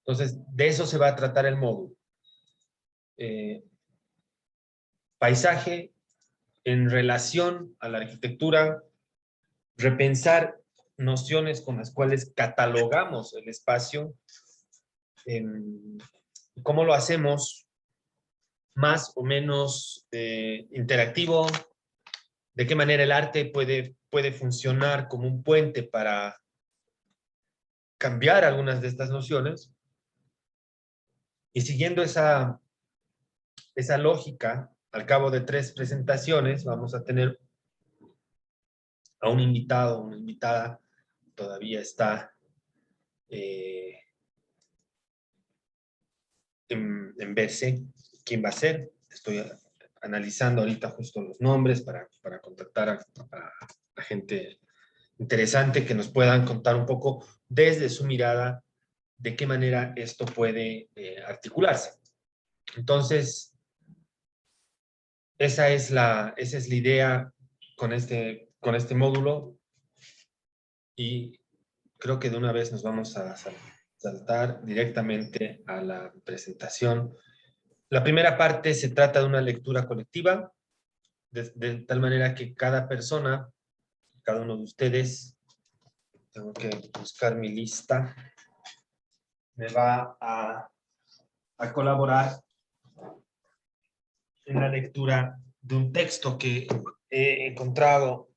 Entonces, de eso se va a tratar el módulo. Paisaje en relación a la arquitectura, repensar nociones con las cuales catalogamos el espacio, cómo lo hacemos más o menos interactivo, de qué manera el arte puede funcionar como un puente para cambiar algunas de estas nociones, y siguiendo esa lógica, al cabo de 3 presentaciones, vamos a tener a un invitado, una invitada, todavía está en verse quién va a ser. Estoy analizando ahorita justo los nombres para contactar a gente interesante que nos puedan contar un poco desde su mirada de qué manera esto puede articularse. Entonces, esa es la idea con este módulo, y creo que de una vez nos vamos a saltar directamente a la presentación. La primera parte se trata de una lectura colectiva, de tal manera que cada persona, cada uno de ustedes, tengo que buscar mi lista, me va a colaborar en la lectura de un texto que he encontrado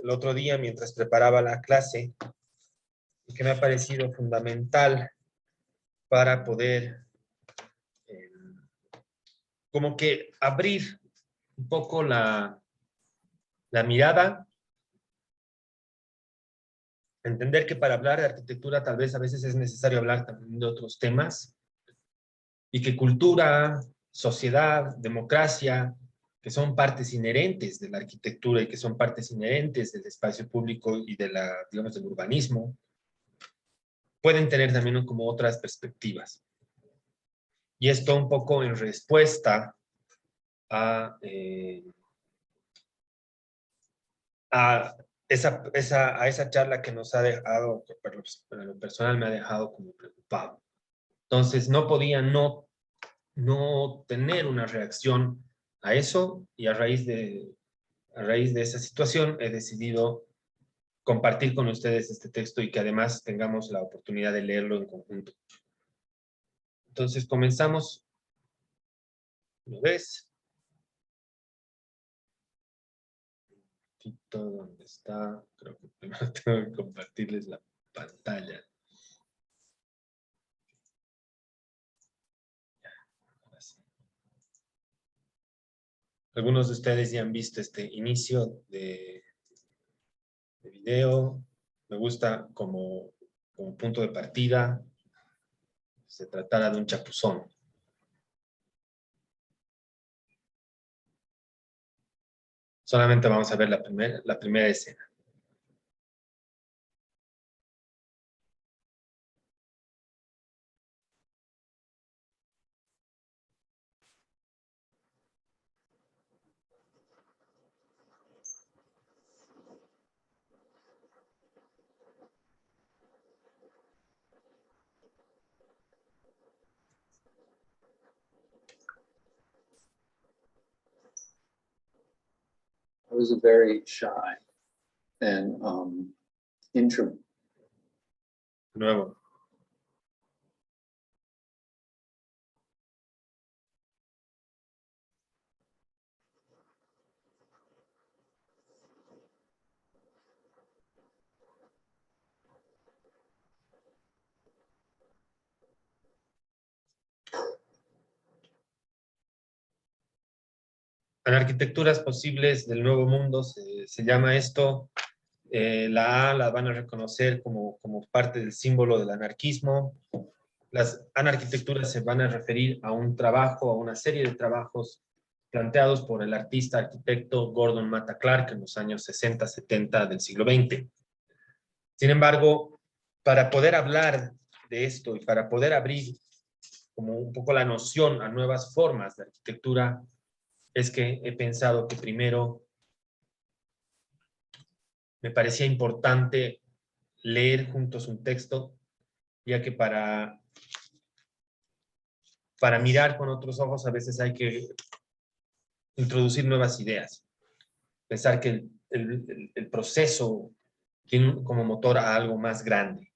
el otro día mientras preparaba la clase, y que me ha parecido fundamental para poder como que abrir un poco la mirada, entender que para hablar de arquitectura tal vez a veces es necesario hablar también de otros temas, y que cultura, sociedad, democracia, que son partes inherentes de la arquitectura y que son partes inherentes del espacio público y digamos, del urbanismo, pueden tener también como otras perspectivas. Y esto un poco en respuesta a esa charla que nos ha dejado, para lo personal me ha dejado como preocupado. Entonces no podía no tener una reacción a eso, y a raíz de esa situación he decidido compartir con ustedes este texto, y que además tengamos la oportunidad de leerlo en conjunto. Entonces comenzamos. ¿Lo ves? ¿Dónde está? Creo que primero tengo que compartirles la pantalla. Algunos de ustedes ya han visto este inicio de video. Me gusta como punto de partida. Se tratara de un chapuzón. Solamente vamos a ver la primera escena. I was a very shy and introvert. De nuevo. En arquitecturas posibles del Nuevo Mundo se llama esto. La A la van a reconocer como parte del símbolo del anarquismo. Las anarquitecturas se van a referir a un trabajo, a una serie de trabajos planteados por el artista arquitecto Gordon Matta Clark en los años 60, 70 del siglo XX. Sin embargo, para poder hablar de esto y para poder abrir como un poco la noción a nuevas formas de arquitectura, es que he pensado que primero me parecía importante leer juntos un texto ya que para mirar con otros ojos a veces hay que introducir nuevas ideas. Pensar que el proceso tiene como motor a algo más grande.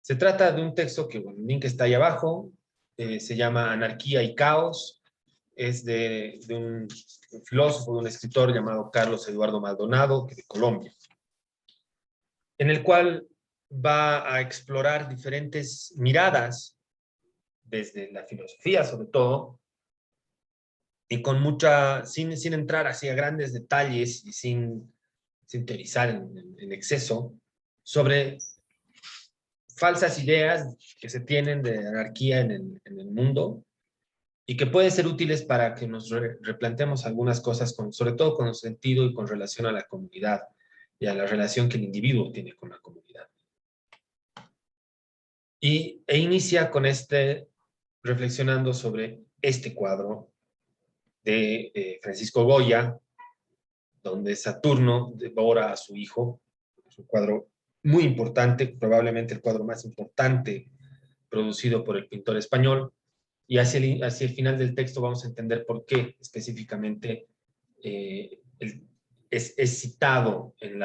Se trata de un texto que, bueno, el link está ahí abajo, se llama Anarquía y Caos, es de un filósofo, de un escritor llamado Carlos Eduardo Maldonado, de Colombia, en el cual va a explorar diferentes miradas, desde la filosofía sobre todo, y con mucha, sin entrar hacia grandes detalles y sin teorizar en exceso, sobre falsas ideas que se tienen de anarquía en el mundo y que pueden ser útiles para que nos replanteemos algunas cosas, sobre todo con sentido y con relación a la comunidad y a la relación que el individuo tiene con la comunidad. E inicia con reflexionando sobre este cuadro de Francisco Goya, donde Saturno devora a su hijo. Es un cuadro muy importante, probablemente el cuadro más importante producido por el pintor español, y hacia el final del texto vamos a entender por qué específicamente es citado en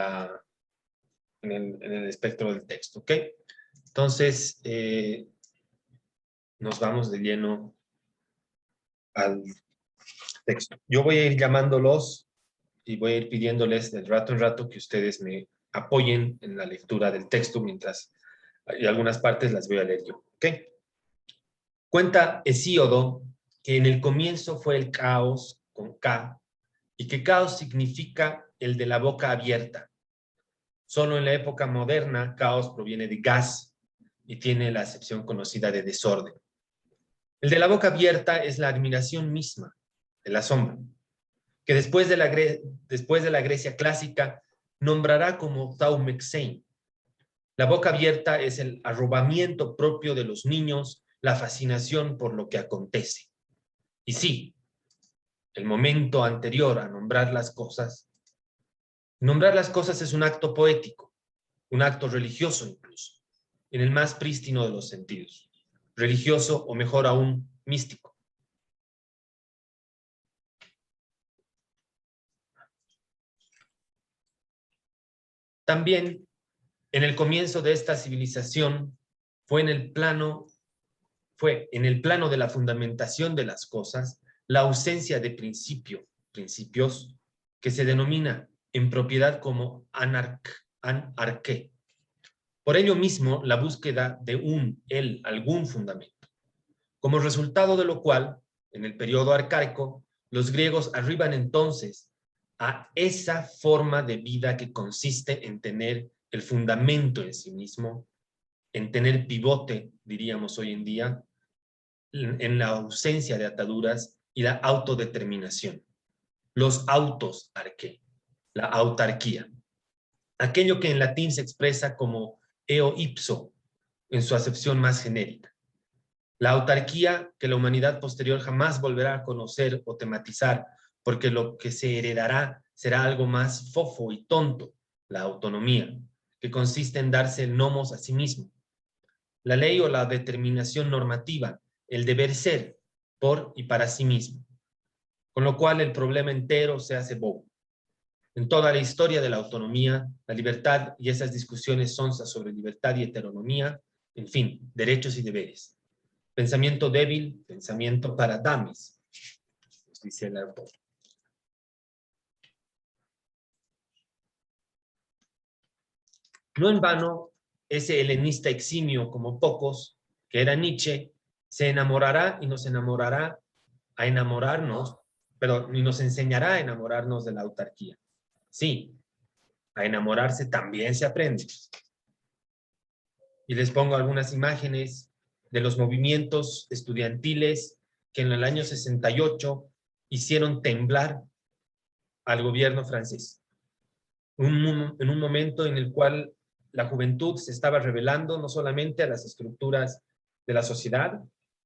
el espectro del texto, ¿ok? Entonces, nos vamos de lleno al texto. Yo voy a ir llamándolos y voy a ir pidiéndoles de rato en rato que ustedes me apoyen en la lectura del texto, mientras hay algunas partes las voy a leer yo, ¿ok? Cuenta Hesíodo que en el comienzo fue el caos, con K, y que caos significa el de la boca abierta. Solo en la época moderna, caos proviene de gas y tiene la acepción conocida de desorden. El de la boca abierta es la admiración misma, el asombro, que después de la Grecia clásica nombrará como taumexein. La boca abierta es el arrobamiento propio de los niños, la fascinación por lo que acontece. Y sí, el momento anterior a nombrar las cosas es un acto poético, un acto religioso incluso, en el más prístino de los sentidos, religioso o mejor aún, místico. También, en el comienzo de esta civilización, fue en el plano de la fundamentación de las cosas, la ausencia de principios, que se denomina en propiedad como anarqué. Por ello mismo, la búsqueda de algún fundamento. Como resultado de lo cual, en el periodo arcaico, los griegos arriban entonces a esa forma de vida que consiste en tener el fundamento en sí mismo, en tener pivote, diríamos hoy en día, en la ausencia de ataduras y la autodeterminación. Los autos arqué, la autarquía. Aquello que en latín se expresa como eo ipso, en su acepción más genérica. La autarquía que la humanidad posterior jamás volverá a conocer o tematizar, porque lo que se heredará será algo más fofo y tonto, la autonomía, que consiste en darse el nomos a sí mismo. La ley o la determinación normativa, el deber ser, por y para sí mismo. Con lo cual el problema entero se hace bobo. En toda la historia de la autonomía, la libertad y esas discusiones sonsas sobre libertad y heteronomía, en fin, derechos y deberes. Pensamiento débil, pensamiento para dames, nos dice el autor. No en vano, ese helenista eximio como pocos, que era Nietzsche, se enamorará y nos enamorará a enamorarnos, y nos enseñará a enamorarnos de la autarquía. Sí, a enamorarse también se aprende. Y les pongo algunas imágenes de los movimientos estudiantiles que en el año 68 hicieron temblar al gobierno francés. En un momento en el cual la juventud se estaba rebelando no solamente a las estructuras de la sociedad,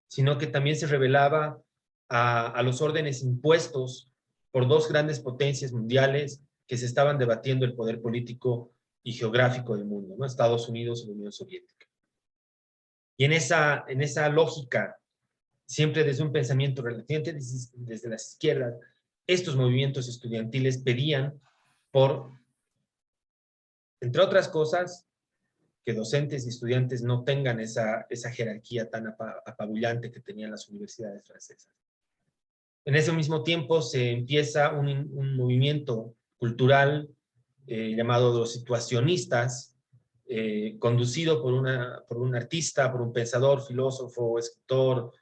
sino que también se rebelaba a los órdenes impuestos por dos grandes potencias mundiales que se estaban debatiendo el poder político y geográfico del mundo, ¿no? Estados Unidos y la Unión Soviética. Y en esa lógica, siempre desde un pensamiento relativamente desde las izquierdas, estos movimientos estudiantiles pedían por, entre otras cosas, que docentes y estudiantes no tengan esa jerarquía tan apabullante que tenían las universidades francesas. En ese mismo tiempo se empieza un movimiento cultural llamado los situacionistas, conducido por un artista, por un pensador, filósofo, escritor,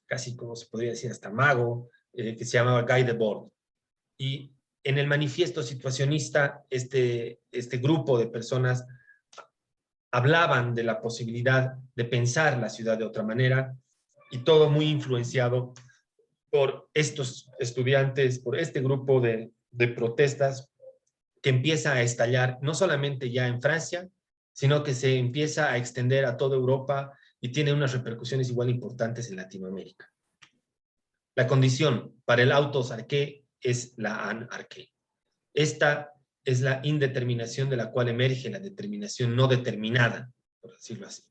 casi como se podría decir hasta mago, que se llamaba Guy Debord. Y en el manifiesto situacionista, este grupo de personas hablaban de la posibilidad de pensar la ciudad de otra manera, y todo muy influenciado por estos estudiantes, por este grupo de protestas que empieza a estallar no solamente ya en Francia, sino que se empieza a extender a toda Europa y tiene unas repercusiones igual importantes en Latinoamérica. La condición para el autos arché es la anarquía. Esta es la indeterminación de la cual emerge la determinación no determinada, por decirlo así.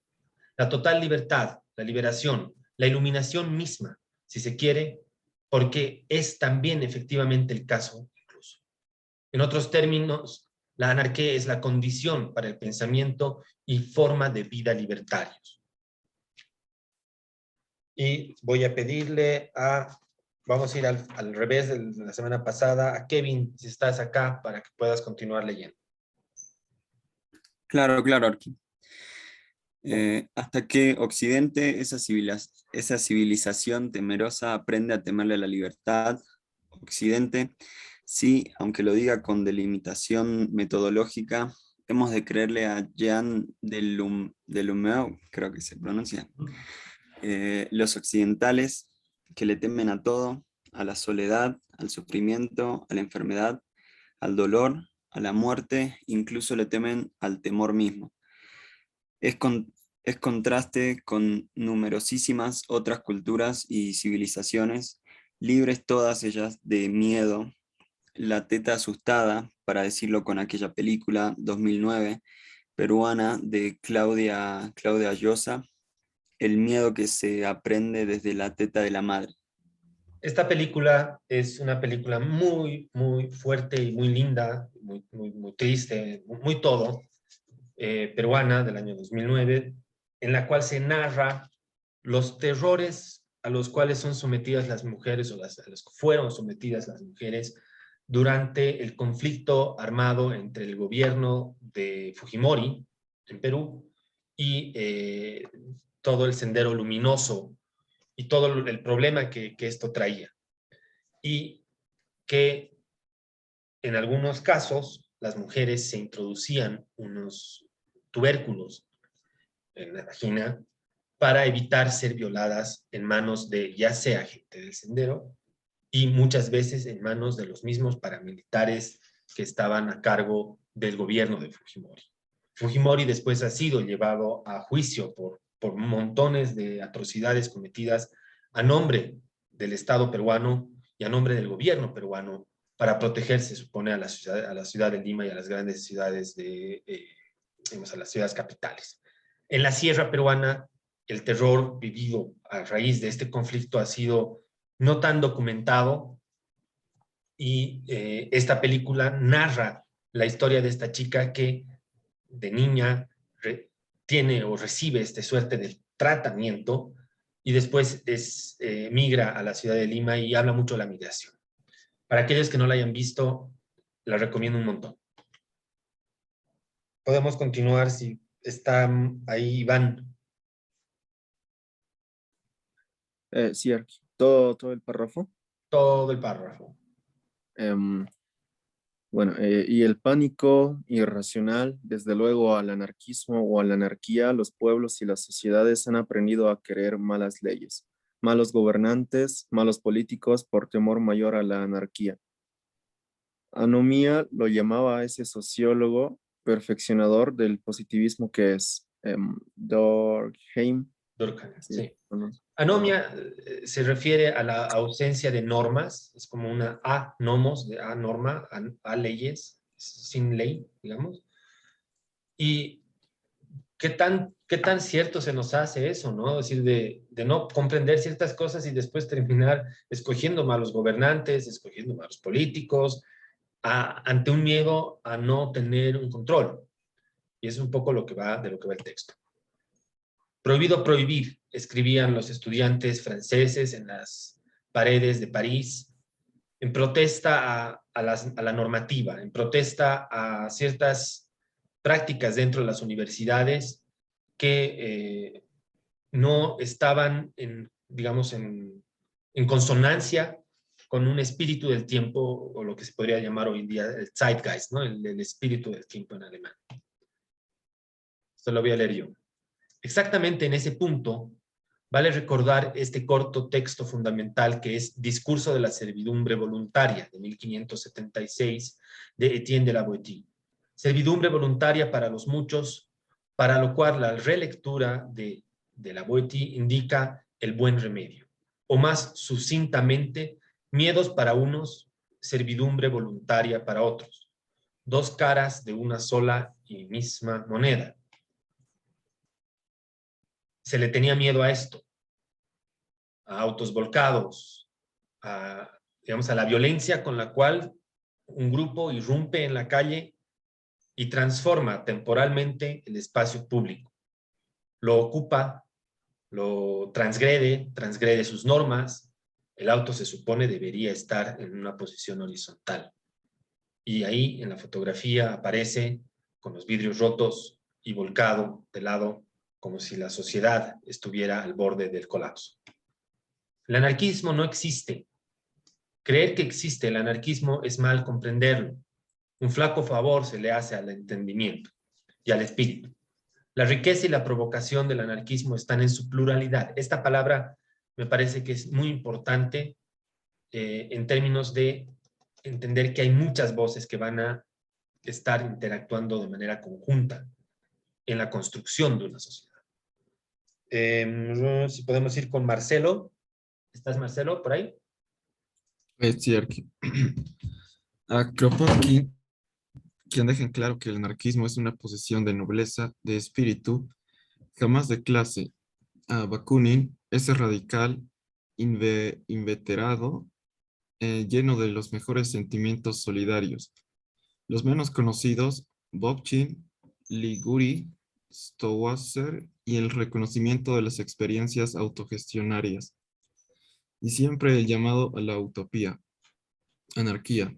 La total libertad, la liberación, la iluminación misma, si se quiere, porque es también efectivamente el caso incluso. En otros términos, la anarquía es la condición para el pensamiento y forma de vida libertarios. Y voy a pedirle vamos a ir al revés de la semana pasada, a Kevin, si estás acá, para que puedas continuar leyendo. Claro, claro, Arqui. Hasta que Occidente, esa civilización temerosa, aprende a temerle a la libertad. Occidente, sí, aunque lo diga con delimitación metodológica, hemos de creerle a Jean Delumeau, creo que se pronuncia, los occidentales que le temen a todo, a la soledad, al sufrimiento, a la enfermedad, al dolor, a la muerte, incluso le temen al temor mismo. Es contraste con numerosísimas otras culturas y civilizaciones, libres todas ellas de miedo. La teta asustada, para decirlo con aquella película 2009, peruana de Claudia Llosa, el miedo que se aprende desde la teta de la madre. Esta película es una película muy, muy fuerte y muy linda, muy, muy, muy triste, muy todo, peruana del año 2009, en la cual se narra los terrores a los cuales son sometidas las mujeres o a los que fueron sometidas las mujeres durante el conflicto armado entre el gobierno de Fujimori en Perú y todo el Sendero Luminoso y todo el problema que esto traía. Y que en algunos casos las mujeres se introducían unos tubérculos en la vagina para evitar ser violadas en manos de ya sea gente del sendero y muchas veces en manos de los mismos paramilitares que estaban a cargo del gobierno de Fujimori. Fujimori después ha sido llevado a juicio por montones de atrocidades cometidas a nombre del Estado peruano y a nombre del gobierno peruano para protegerse, supone, a la ciudad de Lima y a las grandes ciudades a las ciudades capitales. En la sierra peruana, el terror vivido a raíz de este conflicto ha sido no tan documentado y esta película narra la historia de esta chica que de niña tiene o recibe esta suerte de tratamiento y después migra a la ciudad de Lima y habla mucho de la migración. Para aquellos que no la hayan visto, la recomiendo un montón. Podemos continuar si está ahí Iván. Sí, Arqui. Todo el párrafo. Todo el párrafo. Bueno, y el pánico irracional, desde luego al anarquismo o a la anarquía, los pueblos y las sociedades han aprendido a querer malas leyes, malos gobernantes, malos políticos por temor mayor a la anarquía. Anomía lo llamaba a ese sociólogo perfeccionador del positivismo que es Durkheim. Durkheim, sí. ¿No? Anomia se refiere a la ausencia de normas, es como una nomos, de norma, a leyes, sin ley, digamos. Y qué tan cierto se nos hace eso, ¿no? Es decir, de no comprender ciertas cosas y después terminar escogiendo malos gobernantes, escogiendo malos políticos, ante un miedo a no tener un control. Y es un poco de lo que va el texto. Prohibido prohibir, escribían los estudiantes franceses en las paredes de París, en protesta a la normativa, en protesta a ciertas prácticas dentro de las universidades que no estaban digamos, en consonancia con un espíritu del tiempo, o lo que se podría llamar hoy en día el Zeitgeist, ¿no? El espíritu del tiempo en alemán. Esto lo voy a leer yo. Exactamente en ese punto, vale recordar este corto texto fundamental que es Discurso de la servidumbre voluntaria, de 1576, de Etienne de la Boétie. Servidumbre voluntaria para los muchos, para lo cual la relectura de la Boétie indica el buen remedio, o más sucintamente, miedos para unos, servidumbre voluntaria para otros, dos caras de una sola y misma moneda. Se le tenía miedo a esto, a autos volcados, digamos, a la violencia con la cual un grupo irrumpe en la calle y transforma temporalmente el espacio público. Lo ocupa, lo transgrede sus normas. El auto se supone debería estar en una posición horizontal. Y ahí en la fotografía aparece con los vidrios rotos y volcado de lado, como si la sociedad estuviera al borde del colapso. El anarquismo no existe. Creer que existe el anarquismo es mal comprenderlo. Un flaco favor se le hace al entendimiento y al espíritu. La riqueza y la provocación del anarquismo están en su pluralidad. Esta palabra me parece que es muy importante en términos de entender que hay muchas voces que van a estar interactuando de manera conjunta en la construcción de una sociedad. Si podemos ir con Marcelo. ¿Estás, Marcelo, por ahí? Sí, Kropotkin, quien deja en claro que el anarquismo es una posesión de nobleza, de espíritu, jamás de clase. Bakunin es radical, inveterado, lleno de los mejores sentimientos solidarios. Los menos conocidos, Bobchin, Liguri, Stowasser y el reconocimiento de las experiencias autogestionarias. Y siempre el llamado a la utopía, anarquía,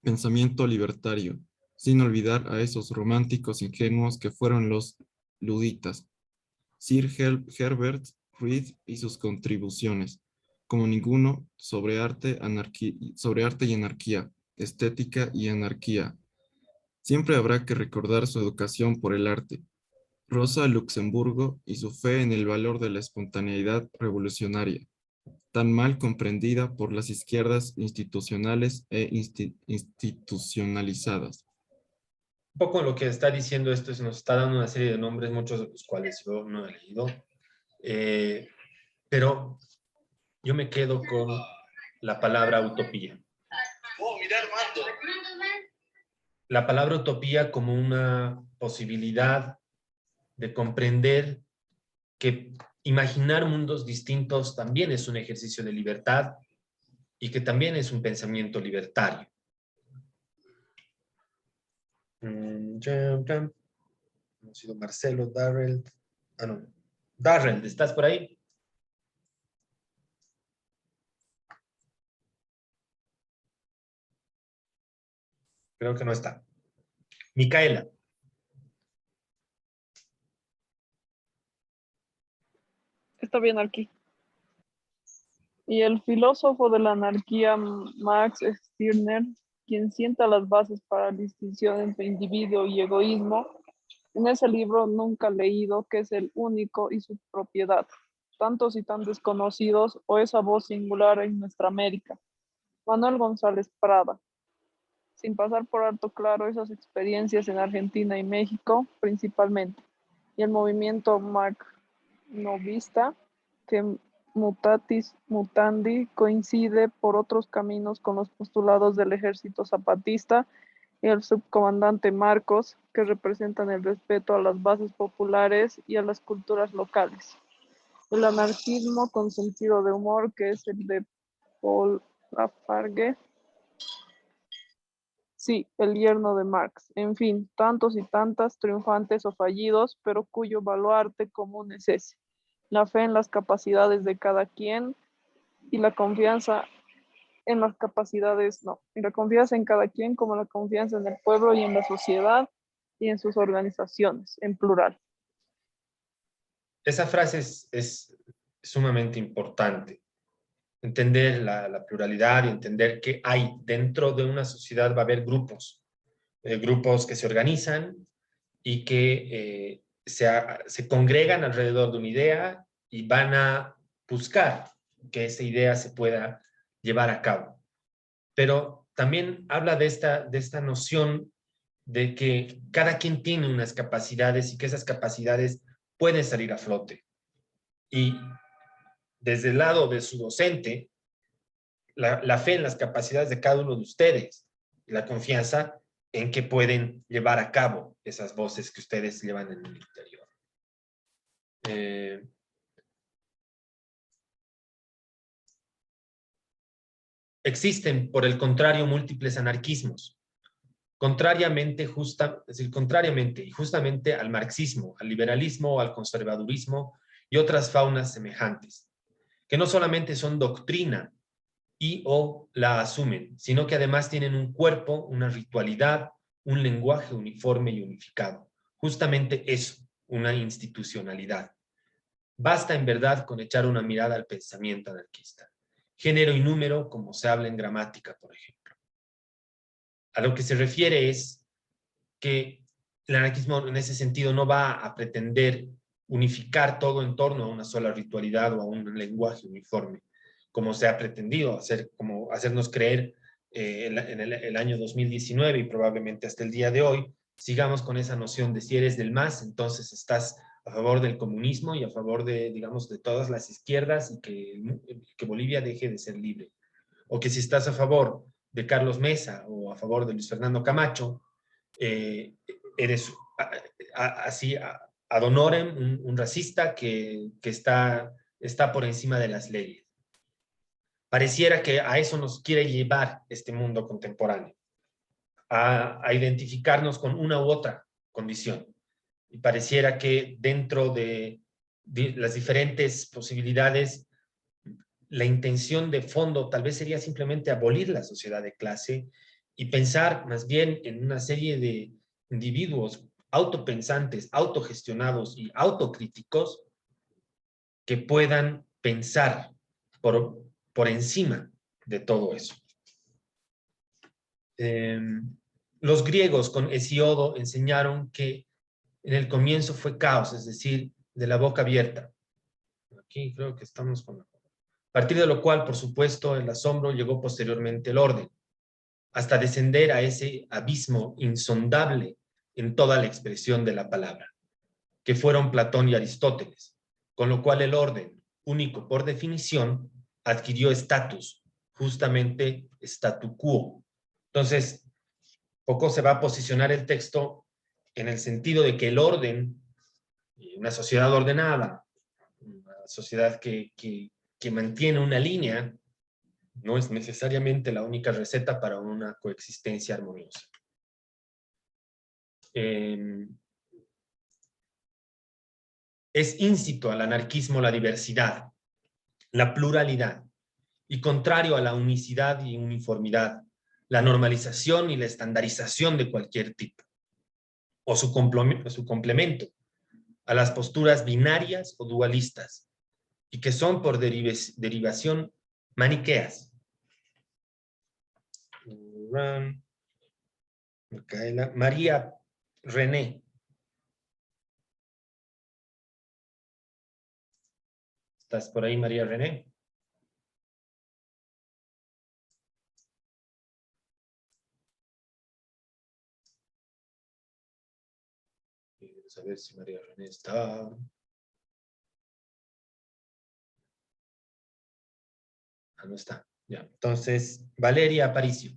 pensamiento libertario, sin olvidar a esos románticos ingenuos que fueron los luditas. Sir Herbert Reed y sus contribuciones, como ninguno, sobre arte y anarquía, estética y anarquía. Siempre habrá que recordar su educación por el arte, Rosa Luxemburgo y su fe en el valor de la espontaneidad revolucionaria, tan mal comprendida por las izquierdas institucionales e institucionalizadas. Un poco lo que está diciendo esto es nos está dando una serie de nombres, muchos de los cuales yo no he leído, pero yo me quedo con la palabra utopía. La palabra utopía como una posibilidad de comprender que imaginar mundos distintos también es un ejercicio de libertad y que también es un pensamiento libertario. Ha sido Marcelo, Darrell. No. Darrell, ¿estás por ahí? Creo que no está. Micaela. Está bien aquí. Y el filósofo de la anarquía, Max Stirner, quien sienta las bases para la distinción entre individuo y egoísmo, en ese libro nunca leído, que es el único y su propiedad, tantos y tan desconocidos, o esa voz singular en nuestra América. Manuel González Prada, sin pasar por alto claro esas experiencias en Argentina y México principalmente, y el movimiento Marxnovista, que mutatis mutandi coincide por otros caminos con los postulados del ejército zapatista y el subcomandante Marcos, que representan el respeto a las bases populares y a las culturas locales. El anarquismo con sentido de humor, que es el de Paul Lafargue. Sí, el yerno de Marx. En fin, tantos y tantas, triunfantes o fallidos, pero cuyo baluarte común es ese. La fe en las capacidades de cada quien y la confianza en las capacidades, no, y la confianza en cada quien como la confianza en el pueblo y en la sociedad y en sus organizaciones, en plural. Esa frase es sumamente importante. Entender la pluralidad y entender que hay dentro de una sociedad va a haber grupos que se organizan y que se congregan alrededor de una idea y van a buscar que esa idea se pueda llevar a cabo. Pero también habla de esta noción de que cada quien tiene unas capacidades y que esas capacidades pueden salir a flote. Y desde el lado de su docente, la fe en las capacidades de cada uno de ustedes, la confianza en que pueden llevar a cabo esas voces que ustedes llevan en el interior. Existen, por el contrario, múltiples anarquismos, contrariamente y justamente al marxismo, al liberalismo, al conservadurismo y otras faunas semejantes, que no solamente son doctrina y o la asumen, sino que además tienen un cuerpo, una ritualidad, un lenguaje uniforme y unificado. Justamente eso, una institucionalidad. Basta en verdad con echar una mirada al pensamiento anarquista. Género y número, como se habla en gramática, por ejemplo. A lo que se refiere es que el anarquismo en ese sentido no va a pretender unificar todo en torno a una sola ritualidad o a un lenguaje uniforme, como se ha pretendido hacer, como hacernos creer en el año 2019 y probablemente hasta el día de hoy. Sigamos con esa noción de si eres del MAS, entonces estás a favor del comunismo y a favor de, digamos, de todas las izquierdas y que Bolivia deje de ser libre. O que si estás a favor de Carlos Mesa o a favor de Luis Fernando Camacho, eres así ad honorem un racista que está por encima de las leyes. Pareciera que a eso nos quiere llevar este mundo contemporáneo, a identificarnos con una u otra condición. Y pareciera que dentro de las diferentes posibilidades, la intención de fondo tal vez sería simplemente abolir la sociedad de clase y pensar más bien en una serie de individuos autopensantes, autogestionados y autocríticos que puedan pensar por encima de todo eso. Los griegos con Hesiodo enseñaron que en el comienzo fue caos, es decir, de la boca abierta. Aquí creo que estamos con... A partir de lo cual, por supuesto, el asombro llegó posteriormente el orden, hasta descender a ese abismo insondable en toda la expresión de la palabra, que fueron Platón y Aristóteles, con lo cual el orden, único por definición, adquirió estatus, justamente statu quo. Entonces, poco se va a posicionar el texto en el sentido de que el orden, una sociedad ordenada, una sociedad que mantiene una línea, no es necesariamente la única receta para una coexistencia armoniosa. Es íncito al anarquismo la diversidad, la pluralidad, y contrario a la unicidad y uniformidad, la normalización y la estandarización de cualquier tipo, o su complemento, a las posturas binarias o dualistas, y que son por derivación maniqueas. María René. ¿Estás por ahí, María René? Vamos a ver si María René está. Ah, no está. Ya. Entonces, Valeria Aparicio.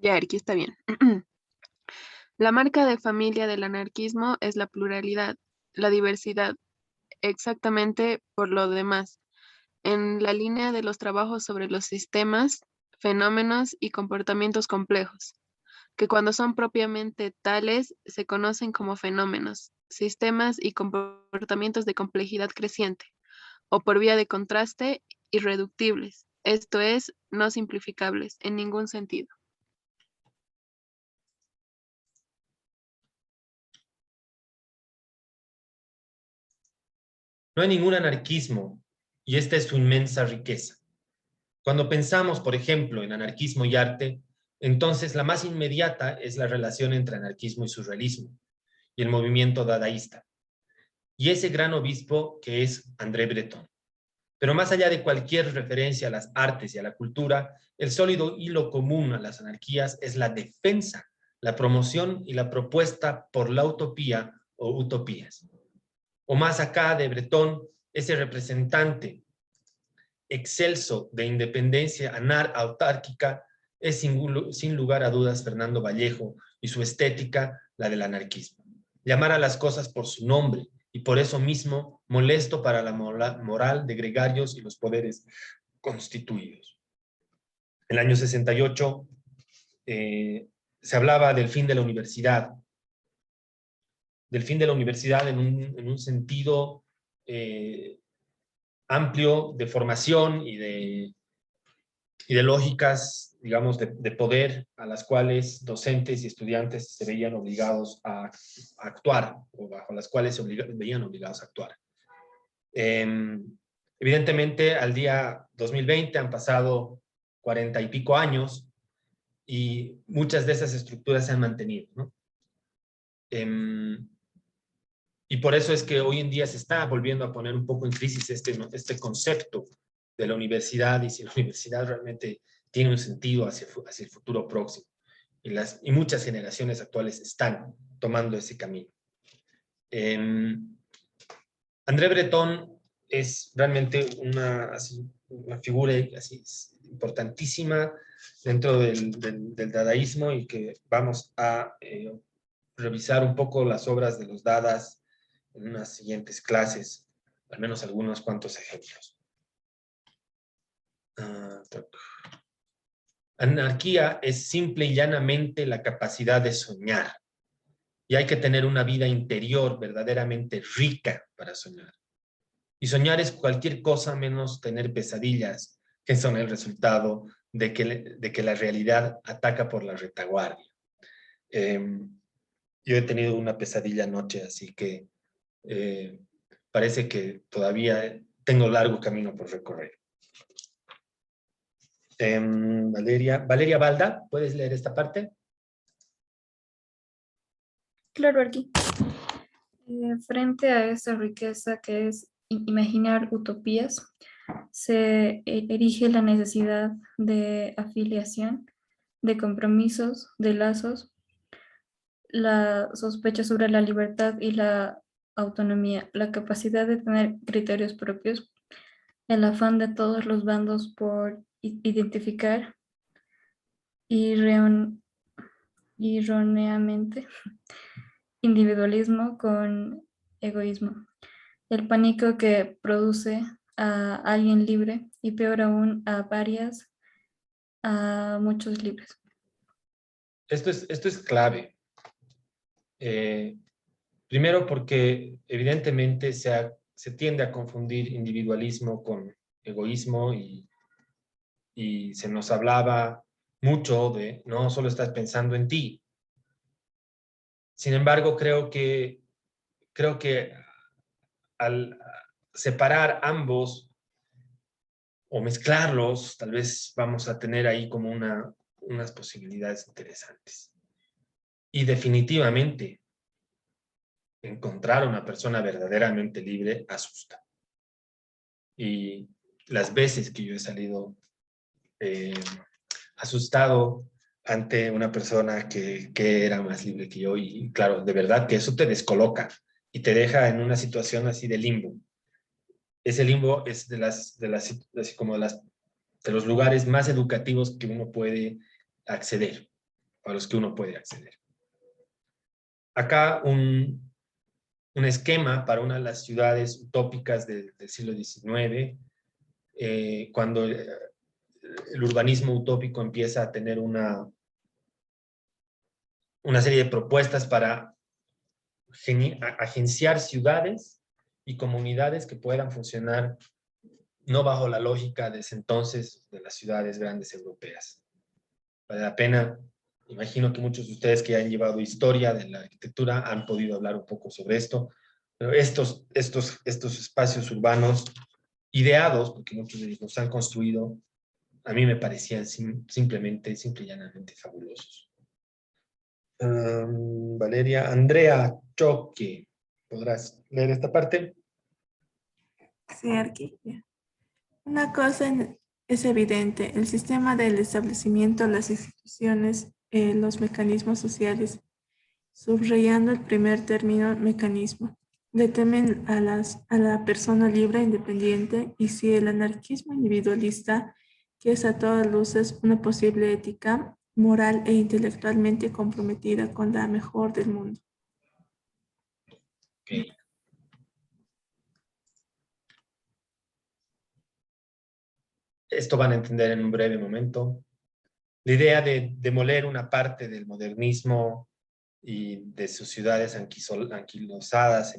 Ya, Arqui, está bien. La marca de familia del anarquismo es la pluralidad, la diversidad, exactamente por lo demás, en la línea de los trabajos sobre los sistemas, fenómenos y comportamientos complejos, que cuando son propiamente tales se conocen como fenómenos, sistemas y comportamientos de complejidad creciente, o por vía de contraste, irreductibles, esto es, no simplificables en ningún sentido. No hay ningún anarquismo, y esta es su inmensa riqueza. Cuando pensamos, por ejemplo, en anarquismo y arte, entonces la más inmediata es la relación entre anarquismo y surrealismo, y el movimiento dadaísta, y ese gran obispo que es André Breton. Pero más allá de cualquier referencia a las artes y a la cultura, el sólido hilo común a las anarquías es la defensa, la promoción y la propuesta por la utopía o utopías. O más acá de Breton, ese representante excelso de independencia autárquica es sin lugar a dudas Fernando Vallejo y su estética, la del anarquismo. Llamar a las cosas por su nombre y por eso mismo molesto para la moral de gregarios y los poderes constituidos. En el año 68 se hablaba del fin de la universidad, en un sentido amplio de formación y de lógicas, digamos, de poder a las cuales docentes y estudiantes se veían obligados a actuar, o bajo las cuales se veían obligados a actuar. Evidentemente, al día 2020 han pasado 40 y pico años y muchas de esas estructuras se han mantenido, ¿no? Y por eso es que hoy en día se está volviendo a poner un poco en crisis este concepto de la universidad y si la universidad realmente tiene un sentido hacia el futuro próximo. Y muchas generaciones actuales están tomando ese camino. André Breton es realmente una figura así, importantísima dentro del dadaísmo y que vamos a revisar un poco las obras de los dadas en unas siguientes clases, al menos algunos cuantos ejemplos. Anarquía es simple y llanamente la capacidad de soñar. Y hay que tener una vida interior verdaderamente rica para soñar. Y soñar es cualquier cosa menos tener pesadillas, que son el resultado de que la realidad ataca por la retaguardia. Yo he tenido una pesadilla anoche, así que parece que todavía tengo largo camino por recorrer. Valeria Balda, ¿puedes leer esta parte? Claro, aquí. Frente a esa riqueza que es imaginar utopías, se erige la necesidad de afiliación, de compromisos, de lazos, la sospecha sobre la libertad y la autonomía, la capacidad de tener criterios propios, el afán de todos los bandos por identificar erróneamente individualismo con egoísmo, el pánico que produce a alguien libre y peor aún a muchos libres. Esto es clave. Primero porque evidentemente se tiende a confundir individualismo con egoísmo y se nos hablaba mucho de no solo estás pensando en ti. Sin embargo, creo que al separar ambos o mezclarlos, tal vez vamos a tener ahí como unas posibilidades interesantes. Y definitivamente, encontrar a una persona verdaderamente libre asusta. Y las veces que yo he salido asustado ante una persona que era más libre que yo, y claro, de verdad que eso te descoloca y te deja en una situación así de limbo. Ese limbo es de los lugares más educativos que uno puede acceder. a los que uno puede acceder. Acá un esquema para una de las ciudades utópicas del siglo XIX, cuando el urbanismo utópico empieza a tener una serie de propuestas para agenciar ciudades y comunidades que puedan funcionar no bajo la lógica de ese entonces de las ciudades grandes europeas. Vale la pena, imagino que muchos de ustedes que han llevado historia de la arquitectura han podido hablar un poco sobre esto, pero estos espacios urbanos ideados, porque muchos de ellos los han construido, a mí me parecían simple y llanamente fabulosos. Valeria, Andrea Choque, ¿podrás leer esta parte? Sí, aquí. Una cosa es evidente, el sistema del establecimiento, las instituciones, los mecanismos sociales, subrayando el primer término, mecanismo, le temen a la persona libre e independiente, y si el anarquismo individualista, que es a todas luces una posible ética, moral e intelectualmente comprometida con la mejor del mundo. Okay. Esto van a entender en un breve momento. La idea de demoler una parte del modernismo y de sus ciudades anquilosadas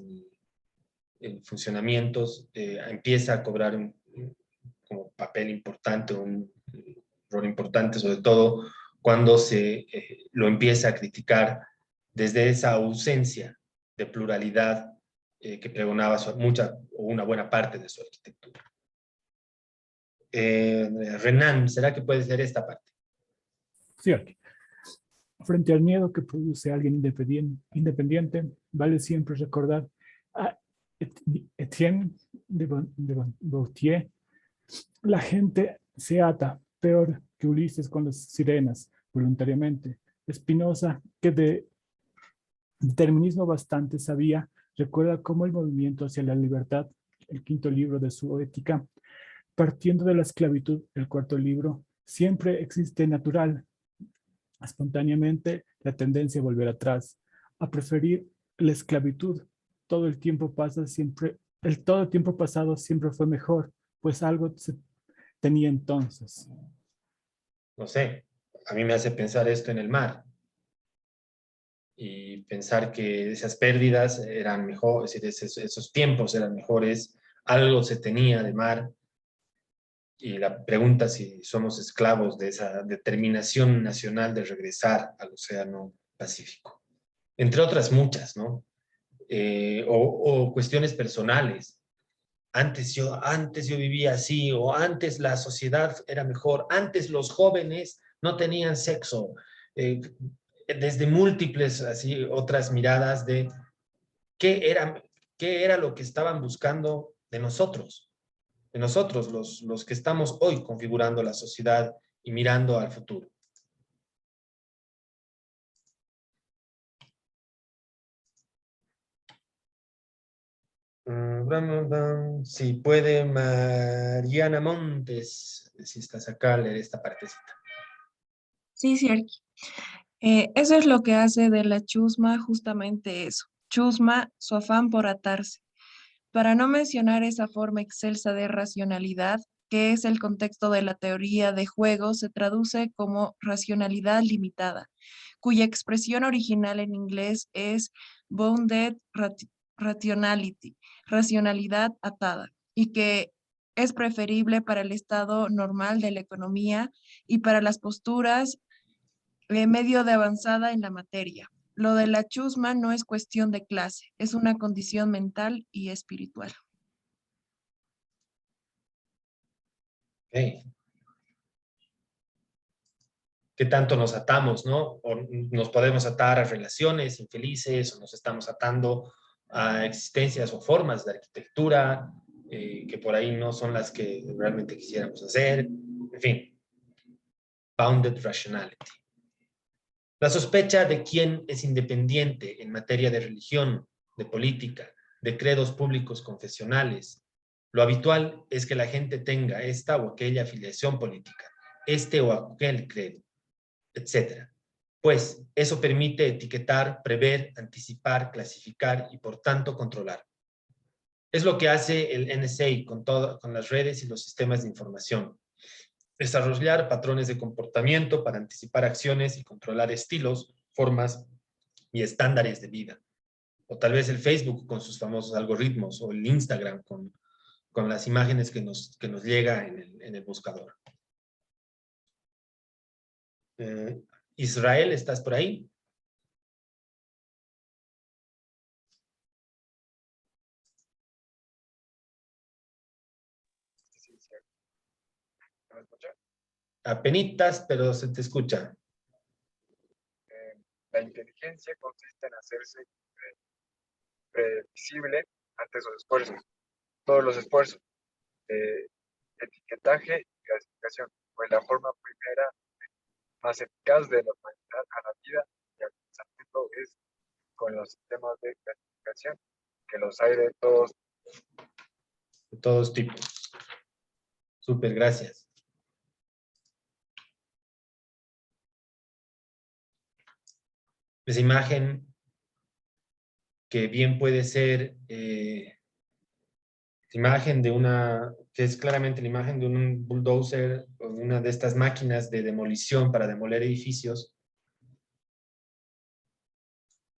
en funcionamientos empieza a cobrar como papel importante, un rol importante, sobre todo cuando se lo empieza a criticar desde esa ausencia de pluralidad que pregonaba una buena parte de su arquitectura. Renan, ¿será que puedes leer esta parte? Sí, aquí. Frente al miedo que produce alguien independiente, vale siempre recordar a Etienne de Gautier: la gente se ata peor que Ulises con las sirenas, voluntariamente. Spinoza, que de determinismo bastante sabía, recuerda cómo el movimiento hacia la libertad, el quinto libro de su Ética, partiendo de la esclavitud, el cuarto libro, siempre existe natural, espontáneamente, la tendencia a volver atrás, a preferir la esclavitud. Todo el tiempo pasado siempre fue mejor, pues algo se tenía entonces. No sé, a mí me hace pensar esto en el mar. Y pensar que esas pérdidas eran mejores, es decir, esos tiempos eran mejores, algo se tenía de mar. Y la pregunta si somos esclavos de esa determinación nacional de regresar al Océano Pacífico. Entre otras muchas, ¿no? O cuestiones personales. Antes yo vivía así, o antes la sociedad era mejor, antes los jóvenes no tenían sexo. Desde múltiples, así, otras miradas de qué era lo que estaban buscando de nosotros los que estamos hoy configurando la sociedad y mirando al futuro. Si puede Mariana Montes, si estás acá, leer esta partecita. Sí, cierto. Eso es lo que hace de la chusma justamente eso. Chusma, su afán por atarse. Para no mencionar esa forma excelsa de racionalidad, que es el contexto de la teoría de juego, se traduce como racionalidad limitada, cuya expresión original en inglés es bounded rationality, racionalidad atada, y que es preferible para el estado normal de la economía y para las posturas medio de avanzada en la materia. Lo de la chusma no es cuestión de clase, es una condición mental y espiritual. Okay. ¿Qué tanto nos atamos, no? O nos podemos atar a relaciones infelices, o nos estamos atando a existencias o formas de arquitectura que por ahí no son las que realmente quisiéramos hacer. En fin, bounded rationality. La sospecha de quién es independiente en materia de religión, de política, de credos públicos confesionales. Lo habitual es que la gente tenga esta o aquella afiliación política, este o aquel credo, etc. pues eso permite etiquetar, prever, anticipar, clasificar y por tanto controlar. Es lo que hace el NSA con las redes y los sistemas de información. Desarrollar patrones de comportamiento para anticipar acciones y controlar estilos, formas y estándares de vida. O tal vez el Facebook con sus famosos algoritmos, o el Instagram con las imágenes que nos llega en el buscador. Israel, ¿estás por ahí? ¿Me escucha? Apenitas, pero se te escucha. La inteligencia consiste en hacerse previsible ante sus esfuerzos. Todos los esfuerzos de etiquetaje y clasificación fue la forma primera más eficaz de la humanidad a la vida y al pensamiento es con los sistemas de clasificación, que los hay de todos tipos. Súper, gracias. Esa imagen que bien puede ser imagen de que es claramente la imagen de un bulldozer o de una de estas máquinas de demolición para demoler edificios,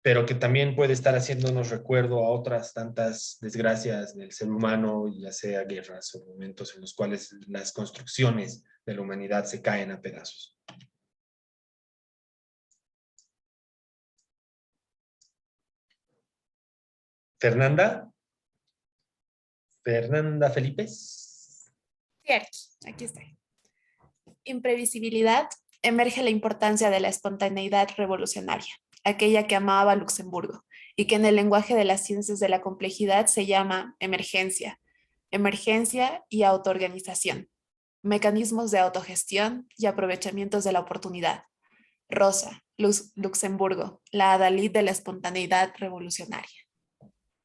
pero que también puede estar haciéndonos recuerdo a otras tantas desgracias del ser humano, ya sea guerras o momentos en los cuales las construcciones de la humanidad se caen a pedazos. Fernanda. Fernanda Felipes. Sí, aquí está. Imprevisibilidad, emerge la importancia de la espontaneidad revolucionaria, aquella que amaba Luxemburgo, y que en el lenguaje de las ciencias de la complejidad se llama emergencia y autoorganización, mecanismos de autogestión y aprovechamientos de la oportunidad. Rosa Luxemburgo, la adalid de la espontaneidad revolucionaria.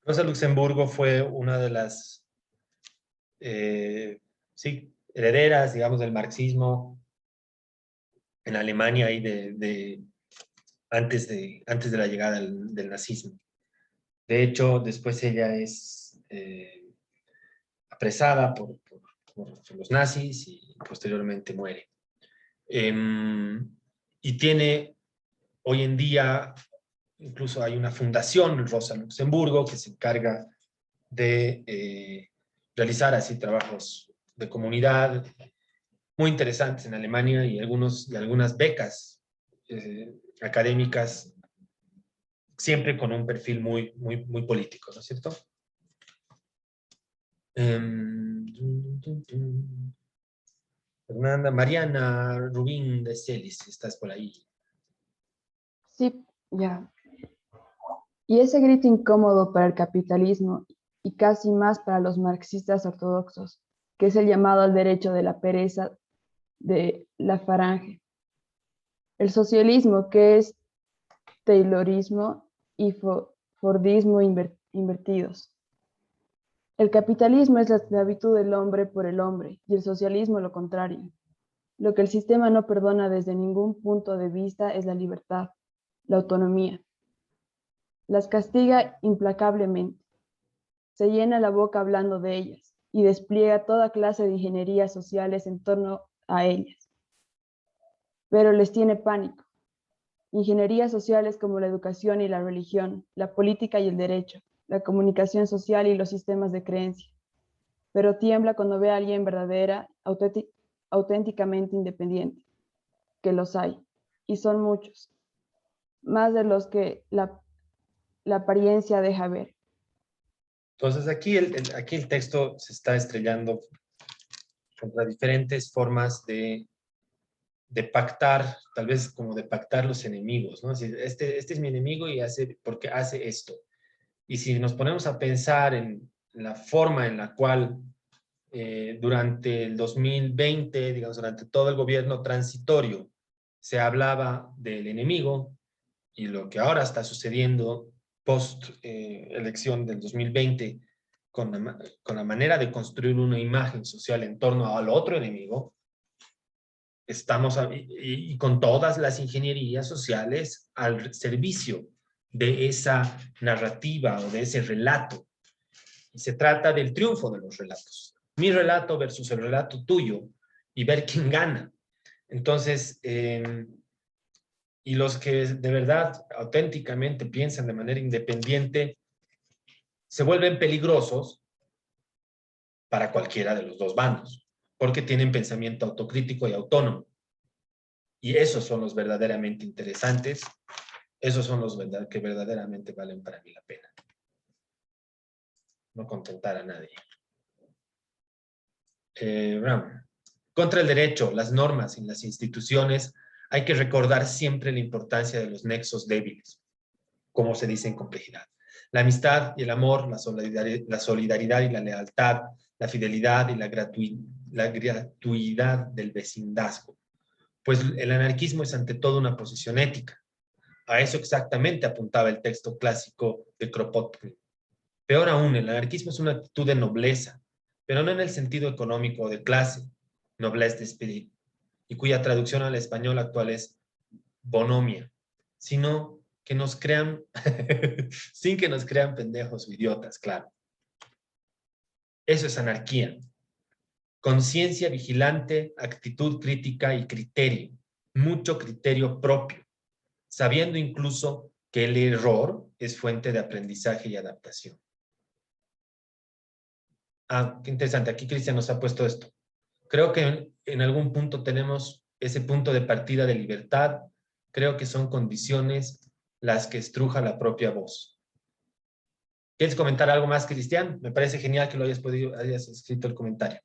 Rosa Luxemburgo fue una de las herederas, digamos, del marxismo en Alemania y antes de la llegada del nazismo. De hecho, después ella es apresada por los nazis y posteriormente muere. Y tiene, hoy en día, incluso hay una fundación, Rosa Luxemburgo, que se encarga de realizar así trabajos de comunidad muy interesantes en Alemania y algunas becas académicas, siempre con un perfil muy político, ¿no es cierto? Fernanda, Mariana Rubín de Celis, estás por ahí. Sí, ya. Y ese grito incómodo para el capitalismo y casi más para los marxistas ortodoxos, que es el llamado al derecho de la pereza de la falange. El socialismo, que es taylorismo y fordismo invertidos. El capitalismo es la esclavitud del hombre por el hombre y el socialismo lo contrario. Lo que el sistema no perdona desde ningún punto de vista es la libertad, la autonomía. Las castiga implacablemente. Se llena la boca hablando de ellas y despliega toda clase de ingenierías sociales en torno a ellas. Pero les tiene pánico. Ingenierías sociales como la educación y la religión, la política y el derecho, la comunicación social y los sistemas de creencia. Pero tiembla cuando ve a alguien verdadera, auténticamente independiente, que los hay, y son muchos, más de los que la apariencia deja ver. Entonces aquí el texto se está estrellando contra diferentes formas de pactar, tal vez como de pactar los enemigos, ¿no? Este es mi enemigo y porque hace esto. Y si nos ponemos a pensar en la forma en la cual durante el 2020, digamos, durante todo el gobierno transitorio, se hablaba del enemigo y lo que ahora está sucediendo post elección del 2020 con la manera de construir una imagen social en torno al otro enemigo, y con todas las ingenierías sociales al servicio de esa narrativa o de ese relato. Y se trata del triunfo de los relatos. Mi relato versus el relato tuyo y ver quién gana. Entonces, y los que de verdad, auténticamente piensan de manera independiente, se vuelven peligrosos para cualquiera de los dos bandos, porque tienen pensamiento autocrítico y autónomo. Y esos son los verdaderamente interesantes, esos son los que verdaderamente valen para mí la pena. No contentar a nadie. Brown. Contra el derecho, las normas y las instituciones, hay que recordar siempre la importancia de los nexos débiles, como se dice en complejidad. La amistad y el amor, la solidaridad y la lealtad, la fidelidad y la gratuidad del vecindazgo. Pues el anarquismo es ante todo una posición ética. A eso exactamente apuntaba el texto clásico de Kropotkin. Peor aún, el anarquismo es una actitud de nobleza, pero no en el sentido económico o de clase, noblesse d'esprit, y cuya traducción al español actual es bonomia, sino que nos crean, sin que nos crean pendejos o idiotas, claro. Eso es anarquía. Conciencia vigilante, actitud crítica y criterio. Mucho criterio propio, sabiendo incluso que el error es fuente de aprendizaje y adaptación. Ah, qué interesante. Aquí Cristian nos ha puesto esto. Creo que en algún punto tenemos ese punto de partida de libertad. Creo que son condiciones las que estruja la propia voz. ¿Quieres comentar algo más, Cristian? Me parece genial que lo hayas escrito el comentario.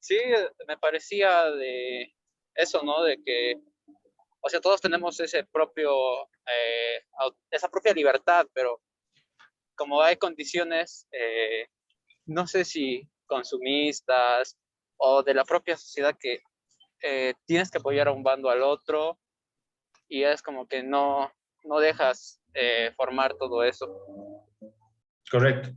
Sí, me parecía de eso, ¿no? De que, o sea, todos tenemos esa propia libertad, pero como hay condiciones, no sé si consumistas o de la propia sociedad que tienes que apoyar a un bando al otro y es como que no dejas formar todo eso. Correcto.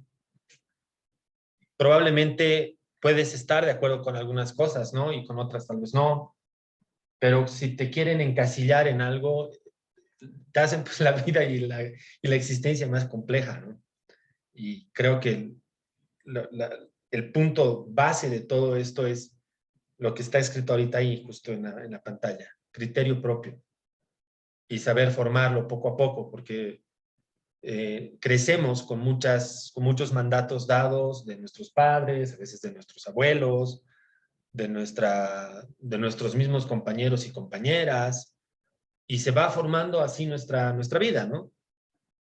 Probablemente puedes estar de acuerdo con algunas cosas, ¿no? Y con otras tal vez no. Pero si te quieren encasillar en algo, te hacen pues la vida y la existencia más compleja, ¿no? Y creo que el punto base de todo esto es lo que está escrito ahorita ahí, justo en la pantalla. Criterio propio. Y saber formarlo poco a poco, porque crecemos con muchos mandatos dados de nuestros padres, a veces de nuestros abuelos, de nuestros mismos compañeros y compañeras, y se va formando así nuestra vida, ¿no?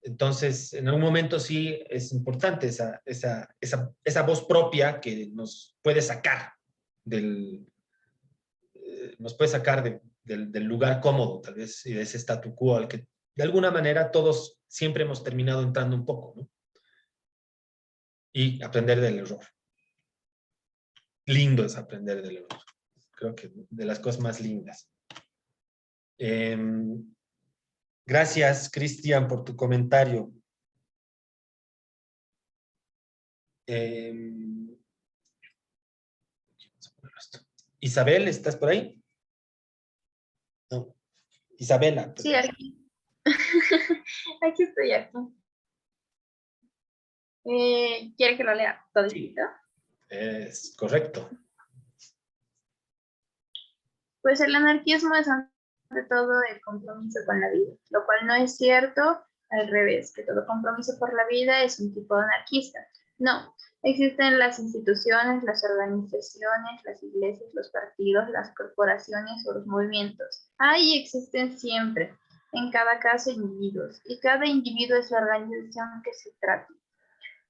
Entonces, en algún momento sí es importante esa voz propia que nos puede sacar del lugar cómodo, tal vez, y de ese statu quo al que de alguna manera todos siempre hemos terminado entrando un poco, ¿no? Y aprender del error. Lindo es aprender del error. Creo que de las cosas más lindas. Gracias, Cristian, por tu comentario. Isabel, ¿estás por ahí? No. Isabela. Sí, aquí. Aquí estoy, aquí. ¿Quiere que lo lea todo? Sí. Es correcto. Pues el anarquismo es ante todo el compromiso con la vida, lo cual no es cierto, al revés, que todo compromiso por la vida es un tipo anarquista. No, existen las instituciones, las organizaciones, las iglesias, los partidos, las corporaciones o los movimientos. Ahí existen siempre, en cada caso individuos, y cada individuo es la organización que se trata.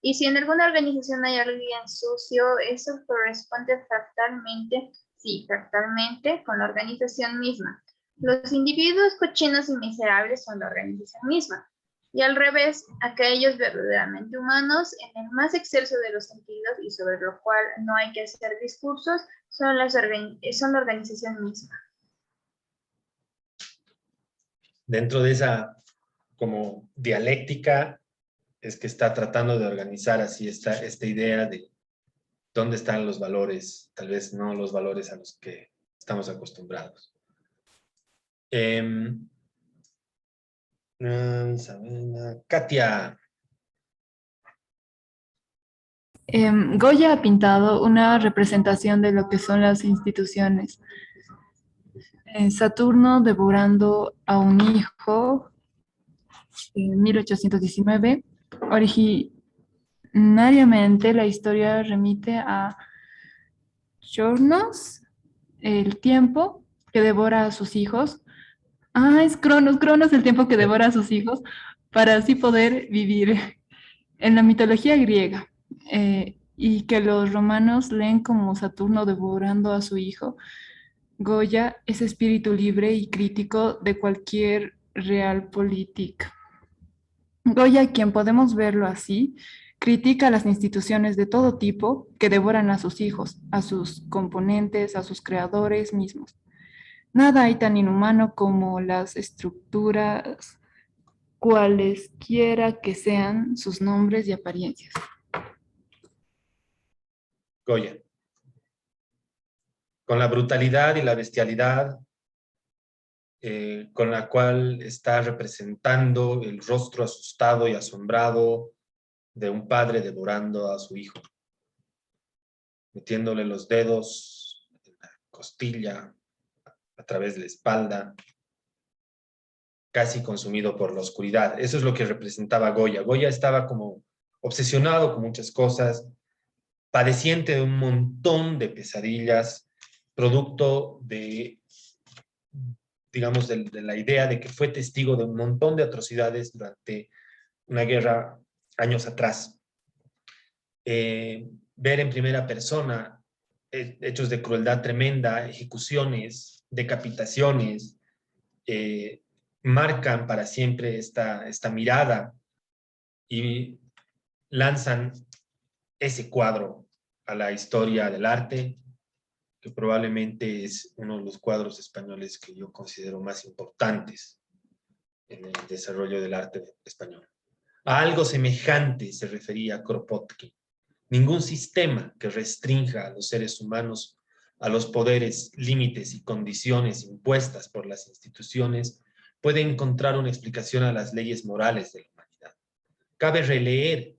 Y si en alguna organización hay alguien sucio, eso corresponde fractalmente con la organización misma. Los individuos cochinos y miserables son la organización misma. Y al revés, aquellos verdaderamente humanos, en el más excelso de los sentidos y sobre lo cual no hay que hacer discursos, son la organización misma. Dentro de esa como dialéctica es que está tratando de organizar así esta idea ¿Dónde están los valores? Tal vez no los valores a los que estamos acostumbrados. Katia. Goya ha pintado una representación de lo que son las instituciones. Saturno devorando a un hijo en 1819. Originariamente la historia remite a Chronos, el tiempo que devora a sus hijos. Ah, es Cronos el tiempo que devora a sus hijos para así poder vivir. En la mitología griega, y que los romanos leen como Saturno devorando a su hijo, Goya es espíritu libre y crítico de cualquier realpolitik. Goya, quien podemos verlo así, critica las instituciones de todo tipo que devoran a sus hijos, a sus componentes, a sus creadores mismos. Nada hay tan inhumano como las estructuras, cualesquiera que sean sus nombres y apariencias. Goya. Con la brutalidad y la bestialidad con la cual está representando el rostro asustado y asombrado de un padre devorando a su hijo, metiéndole los dedos en la costilla, a través de la espalda, casi consumido por la oscuridad. Eso es lo que representaba Goya. Goya estaba como obsesionado con muchas cosas, padeciente de un montón de pesadillas, producto de, digamos, de la idea de que fue testigo de un montón de atrocidades durante una guerra años atrás. Ver en primera persona hechos de crueldad tremenda, ejecuciones, decapitaciones, marcan para siempre esta mirada y lanzan ese cuadro a la historia del arte, que probablemente es uno de los cuadros españoles que yo considero más importantes en el desarrollo del arte español. A algo semejante se refería Kropotkin. Ningún sistema que restrinja a los seres humanos a los poderes, límites y condiciones impuestas por las instituciones puede encontrar una explicación a las leyes morales de la humanidad. Cabe releer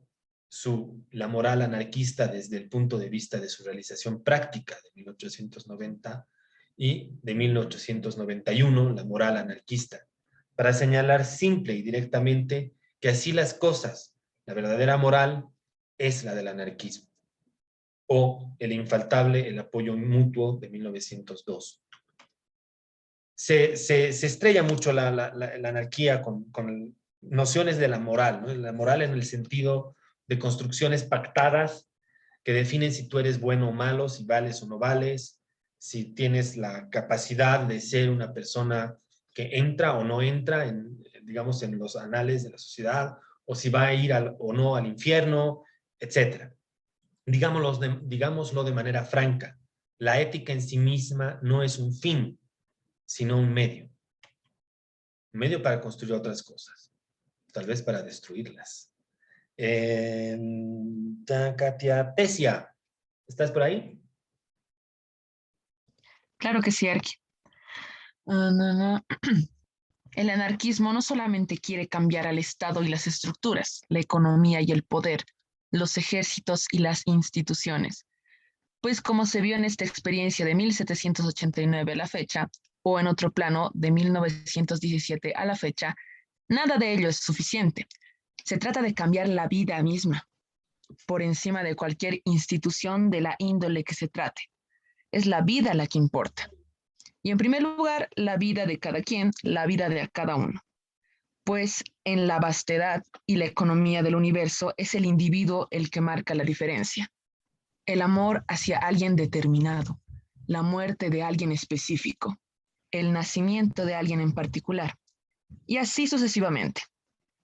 la moral anarquista desde el punto de vista de su realización práctica de 1890 y de 1891, la moral anarquista, para señalar simple y directamente que así las cosas, la verdadera moral es la del anarquismo, o el infaltable, el apoyo mutuo de 1902. Se estrella mucho la anarquía con nociones de la moral, ¿no? La moral en el sentido de construcciones pactadas que definen si tú eres bueno o malo, si vales o no vales, si tienes la capacidad de ser una persona que entra o no entra digamos, en los anales de la sociedad, o si va a ir o no al infierno, etc. Digámoslo de manera franca, la ética en sí misma no es un fin, sino un medio. Un medio para construir otras cosas, tal vez para destruirlas. Katia Tesia, ¿estás por ahí? Claro que sí, Arqui. El anarquismo no solamente quiere cambiar al Estado y las estructuras, la economía y el poder, los ejércitos y las instituciones, pues como se vio en esta experiencia de 1789 a la fecha, o en otro plano de 1917 a la fecha, nada de ello es suficiente. Se trata de cambiar la vida misma, por encima de cualquier institución de la índole que se trate. Es la vida la que importa. Y en primer lugar, la vida de cada quien, la vida de cada uno. Pues en la vastedad y la economía del universo es el individuo el que marca la diferencia. El amor hacia alguien determinado, la muerte de alguien específico, el nacimiento de alguien en particular, y así sucesivamente.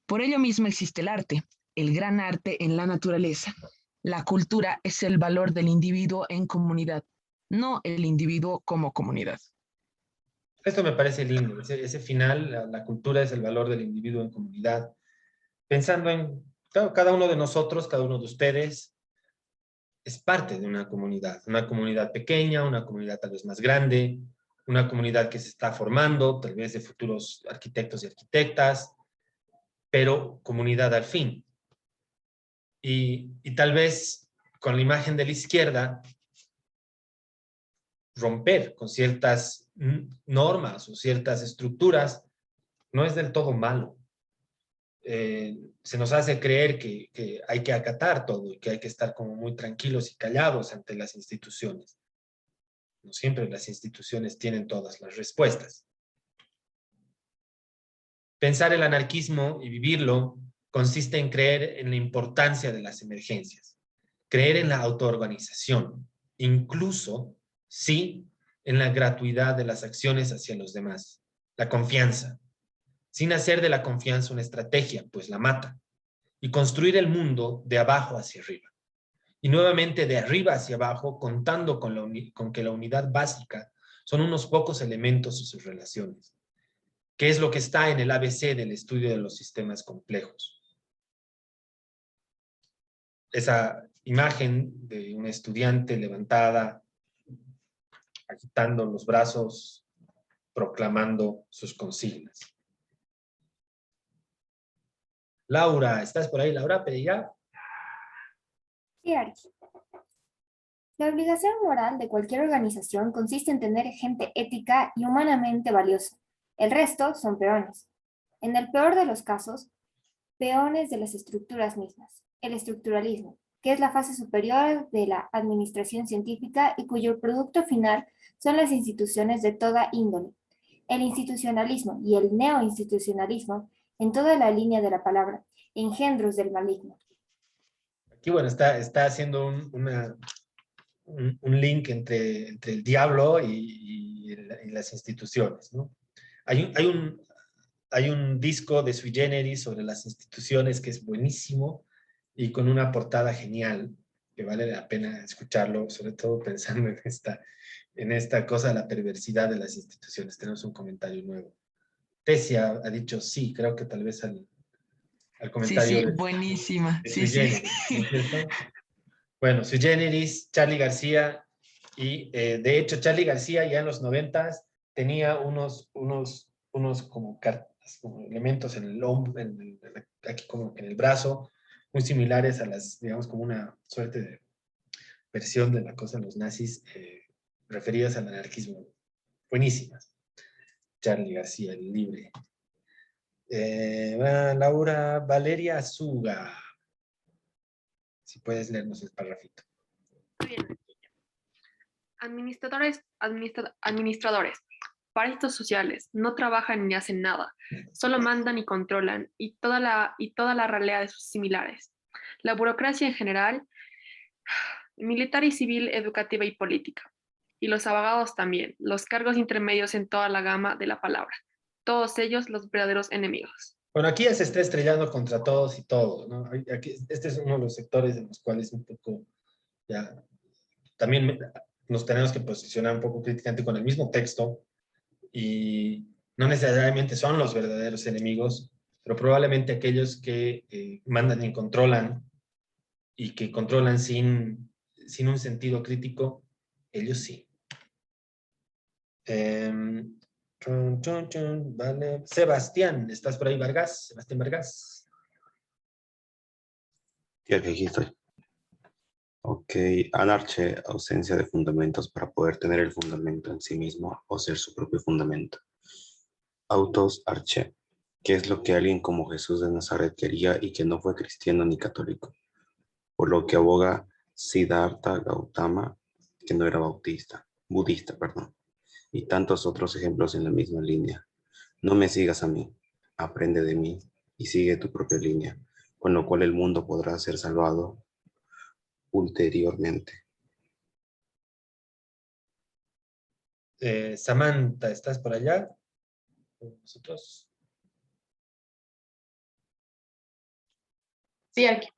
Por ello mismo existe el arte, el gran arte en la naturaleza. La cultura es el valor del individuo en comunidad, no el individuo como comunidad. Esto me parece lindo, ese final, la cultura es el valor del individuo en comunidad. Pensando en, claro, cada uno de nosotros, cada uno de ustedes, es parte de una comunidad pequeña, una comunidad tal vez más grande, una comunidad que se está formando, tal vez de futuros arquitectos y arquitectas, pero comunidad al fin. Y tal vez con la imagen de la izquierda, romper con ciertas normas o ciertas estructuras no es del todo malo. Se nos hace creer que hay que acatar todo y que hay que estar como muy tranquilos y callados ante las instituciones. No siempre las instituciones tienen todas las respuestas. Pensar el anarquismo y vivirlo consiste en creer en la importancia de las emergencias, creer en la autoorganización, incluso, sí, en la gratuidad de las acciones hacia los demás, la confianza, sin hacer de la confianza una estrategia, pues la mata, y construir el mundo de abajo hacia arriba. Y nuevamente de arriba hacia abajo, contando con que la unidad básica son unos pocos elementos y sus relaciones, que es lo que está en el ABC del estudio de los sistemas complejos. Esa imagen de una estudiante levantada, agitando los brazos, proclamando sus consignas. Laura, ¿estás por ahí, Laura Pereira? Sí, Arqui. La obligación moral de cualquier organización consiste en tener gente ética y humanamente valiosa. El resto son peones. En el peor de los casos, peones de las estructuras mismas. El estructuralismo, que es la fase superior de la administración científica y cuyo producto final son las instituciones de toda índole. El institucionalismo y el neoinstitucionalismo, en toda la línea de la palabra, engendros del maligno. Aquí, bueno, está haciendo un link entre el diablo y las instituciones, ¿no? Hay un disco de Sui Generis sobre las instituciones que es buenísimo y con una portada genial, que vale la pena escucharlo, sobre todo pensando en esta cosa de la perversidad de las instituciones. Tenemos un comentario nuevo. Tesia ha dicho sí, creo que tal vez al comentario Sí, de buenísima. de Sí, Sui sí. Generis, ¿no es cierto? Bueno, Sui Generis, Charly García, y de hecho Charly García ya en los 90s tenía unos como elementos en el hombro, aquí como que en el brazo, muy similares a las, digamos, como una suerte de versión de la cosa de los nazis referidas al anarquismo. Buenísimas. Charly García, el libre. Laura Valeria Azuga. Si puedes leernos el parrafito. Muy bien. Administradores, parásitos sociales, no trabajan ni hacen nada, solo mandan y controlan, y toda la ralea de sus similares. La burocracia en general, militar y civil, educativa y política. Y los abogados también, los cargos intermedios en toda la gama de la palabra. Todos ellos los verdaderos enemigos. Bueno, aquí ya se está estrellando contra todos y todos, ¿no? Aquí, este es uno de los sectores en los cuales un poco ya también nos tenemos que posicionar un poco críticamente con el mismo texto y no necesariamente son los verdaderos enemigos, pero probablemente aquellos que mandan y que controlan sin un sentido crítico, ellos sí. Vale. Sebastián, ¿estás por ahí, Vargas? Sebastián Vargas. Sí, aquí estoy. Ok, anarche, ausencia de fundamentos para poder tener el fundamento en sí mismo o ser su propio fundamento. Autos, arche, que es lo que alguien como Jesús de Nazaret quería y que no fue cristiano ni católico, por lo que aboga Siddhartha Gautama, que no era budista, perdón, y tantos otros ejemplos en la misma línea. No me sigas a mí, aprende de mí y sigue tu propia línea, con lo cual el mundo podrá ser salvado ulteriormente. Samantha, ¿estás por allá? ¿Nosotros? Sí, aquí.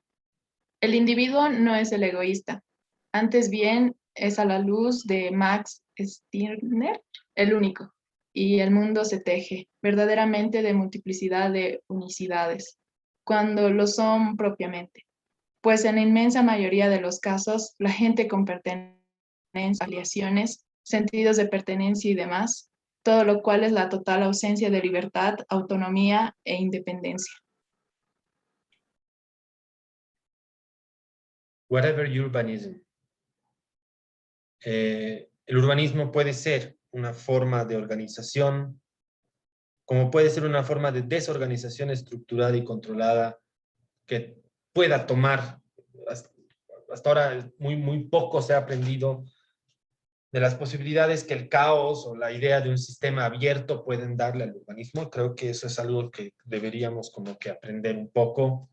El individuo no es el egoísta. Antes bien, es a la luz de Max Stirner el único. Y el mundo se teje verdaderamente de multiplicidad de unicidades, cuando lo son propiamente. pues en la inmensa mayoría de los casos, la gente con pertenencia, afiliaciones, sentidos de pertenencia y demás, todo lo cual es la total ausencia de libertad, autonomía e independencia. Whatever urbanism. El urbanismo puede ser una forma de organización, como puede ser una forma de desorganización estructurada y controlada que pueda tomar, hasta ahora muy poco se ha aprendido de las posibilidades que el caos o la idea de un sistema abierto pueden darle al urbanismo. Creo que eso es algo que deberíamos como que aprender un poco.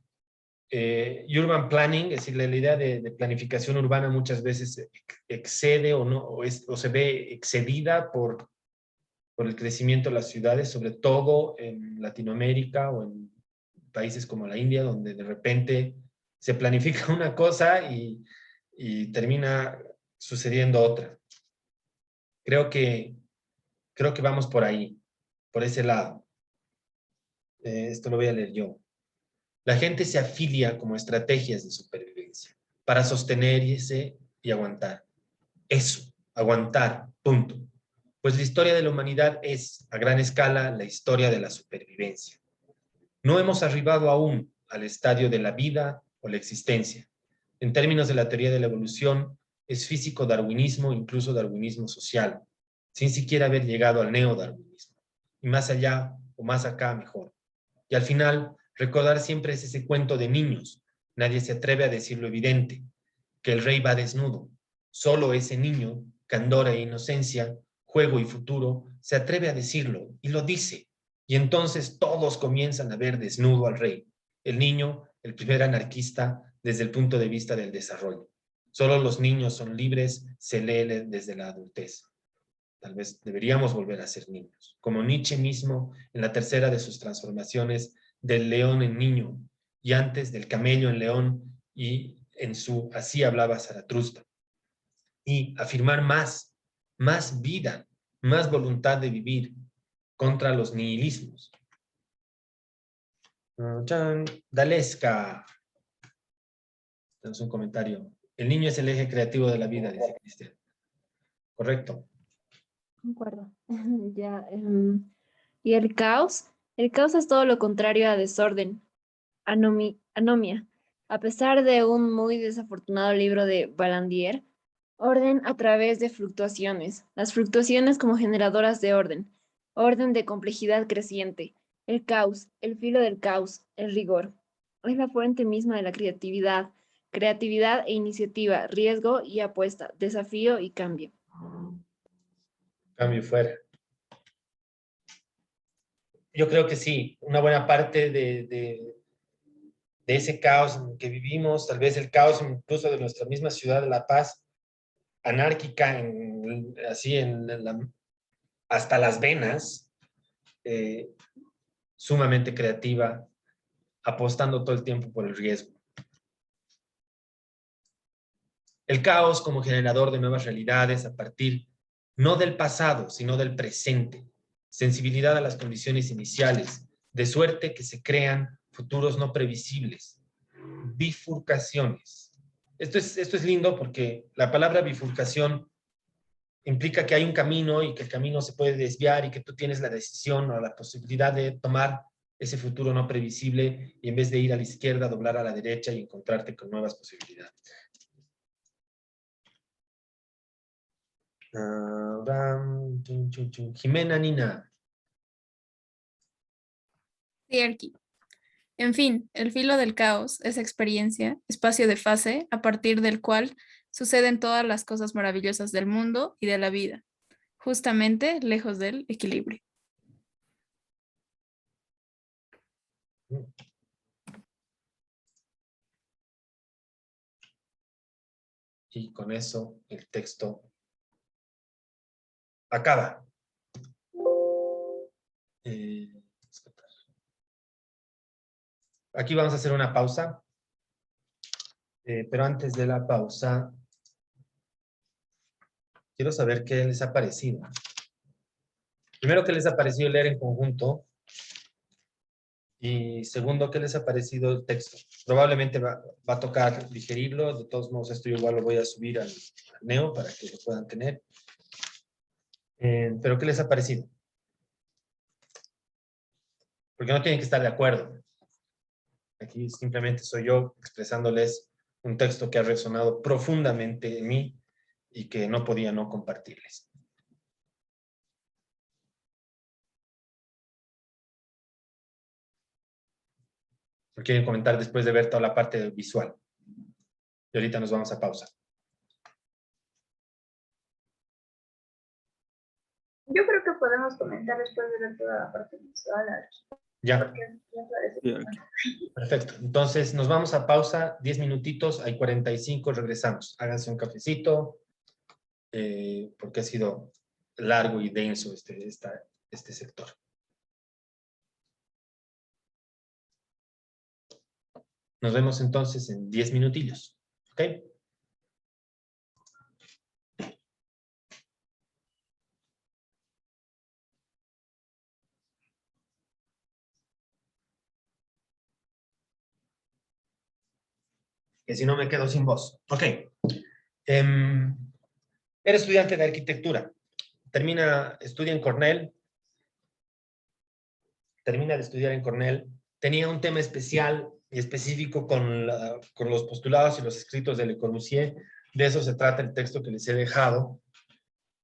Urban planning, es decir, la idea de planificación urbana muchas veces excede o, no, o se ve excedida por el crecimiento de las ciudades, sobre todo en Latinoamérica o en países como la India, donde de repente se planifica una cosa y termina sucediendo otra. Creo que vamos por ahí, por ese lado. Esto lo voy a leer yo. La gente se afilia como estrategias de supervivencia para sostenerse y aguantar. Eso, aguantar, punto. Pues la historia de la humanidad es, a gran escala, la historia de la supervivencia. No hemos arribado aún al estadio de la vida o la existencia. En términos de la teoría de la evolución, es físico-darwinismo, incluso darwinismo social, sin siquiera haber llegado al neodarwinismo. Y más allá o más acá, mejor. Y al final, recordar siempre es ese cuento de niños. Nadie se atreve a decir lo evidente, que el rey va desnudo. Solo ese niño, candor e inocencia, juego y futuro, se atreve a decirlo y lo dice. Y entonces todos comienzan a ver desnudo al rey. El niño, el primer anarquista desde el punto de vista del desarrollo. Solo los niños son libres, se lee desde la adultez. Tal vez deberíamos volver a ser niños. Como Nietzsche mismo, en la tercera de sus transformaciones, del león en niño, y antes del camello en león, y en su Así hablaba Zaratustra. Y afirmar más vida, más voluntad de vivir contra los nihilismos. Daleska. Tenemos un comentario. El niño es el eje creativo de la vida, dice Cristian. Correcto. Concuerdo. Ya, y el caos. El caos es todo lo contrario a desorden, anomia. A pesar de un muy desafortunado libro de Balandier, orden a través de fluctuaciones. Las fluctuaciones como generadoras de orden de complejidad creciente. El caos, el filo del caos, el rigor. Es la fuente misma de la creatividad e iniciativa, riesgo y apuesta, desafío y cambio. Cambio fuera. Yo creo que sí, una buena parte de ese caos en el que vivimos, tal vez el caos incluso de nuestra misma ciudad de La Paz, anárquica, hasta las venas, sumamente creativa, apostando todo el tiempo por el riesgo. El caos como generador de nuevas realidades a partir no del pasado, sino del presente. Sensibilidad a las condiciones iniciales, de suerte que se crean futuros no previsibles. Bifurcaciones. Esto es lindo porque la palabra bifurcación implica que hay un camino y que el camino se puede desviar y que tú tienes la decisión o la posibilidad de tomar ese futuro no previsible y en vez de ir a la izquierda, doblar a la derecha y encontrarte con nuevas posibilidades. Jimena Nina. Sí, Arqui. En fin, el filo del caos es experiencia, espacio de fase, a partir del cual suceden todas las cosas maravillosas del mundo y de la vida, justamente lejos del equilibrio. Y con eso el texto acaba. Aquí vamos a hacer una pausa. Pero antes de la pausa, quiero saber qué les ha parecido. Primero, ¿qué les ha parecido leer en conjunto Y segundo, ¿qué les ha parecido el texto? Probablemente va a tocar digerirlo. De todos modos, esto yo igual lo voy a subir al Neo para que lo puedan tener. Pero ¿qué les ha parecido? Porque no tienen que estar de acuerdo. Aquí simplemente soy yo expresándoles un texto que ha resonado profundamente en mí y que no podía no compartirles. ¿Lo quieren comentar después de ver toda la parte visual? Y ahorita nos vamos a pausa. Yo creo que podemos comentar después de ver toda la parte visual. Ya. Porque ya parece. Perfecto. Entonces nos vamos a pausa, 10 minutitos, hay 45, regresamos. Háganse un cafecito, porque ha sido largo y denso este sector. Nos vemos entonces en 10 minutillos. ¿Ok? Que si no me quedo sin voz. Ok. Era estudiante de arquitectura. Estudia en Cornell. Termina de estudiar en Cornell. Tenía un tema especial y específico con los postulados y los escritos de Le Corbusier. De eso se trata el texto que les he dejado.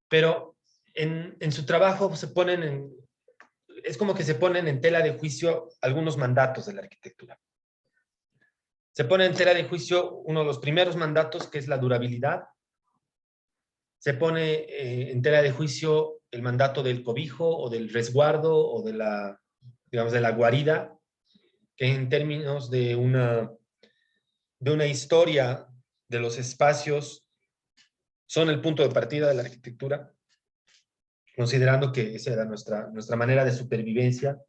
Pero en su trabajo es como que se ponen en tela de juicio algunos mandatos de la arquitectura. Se pone en tela de juicio uno de los primeros mandatos, que es la durabilidad. Se pone en tela de juicio el mandato del cobijo o del resguardo o de la guarida, que en términos de una historia de los espacios son el punto de partida de la arquitectura, considerando que esa era nuestra manera de supervivencia.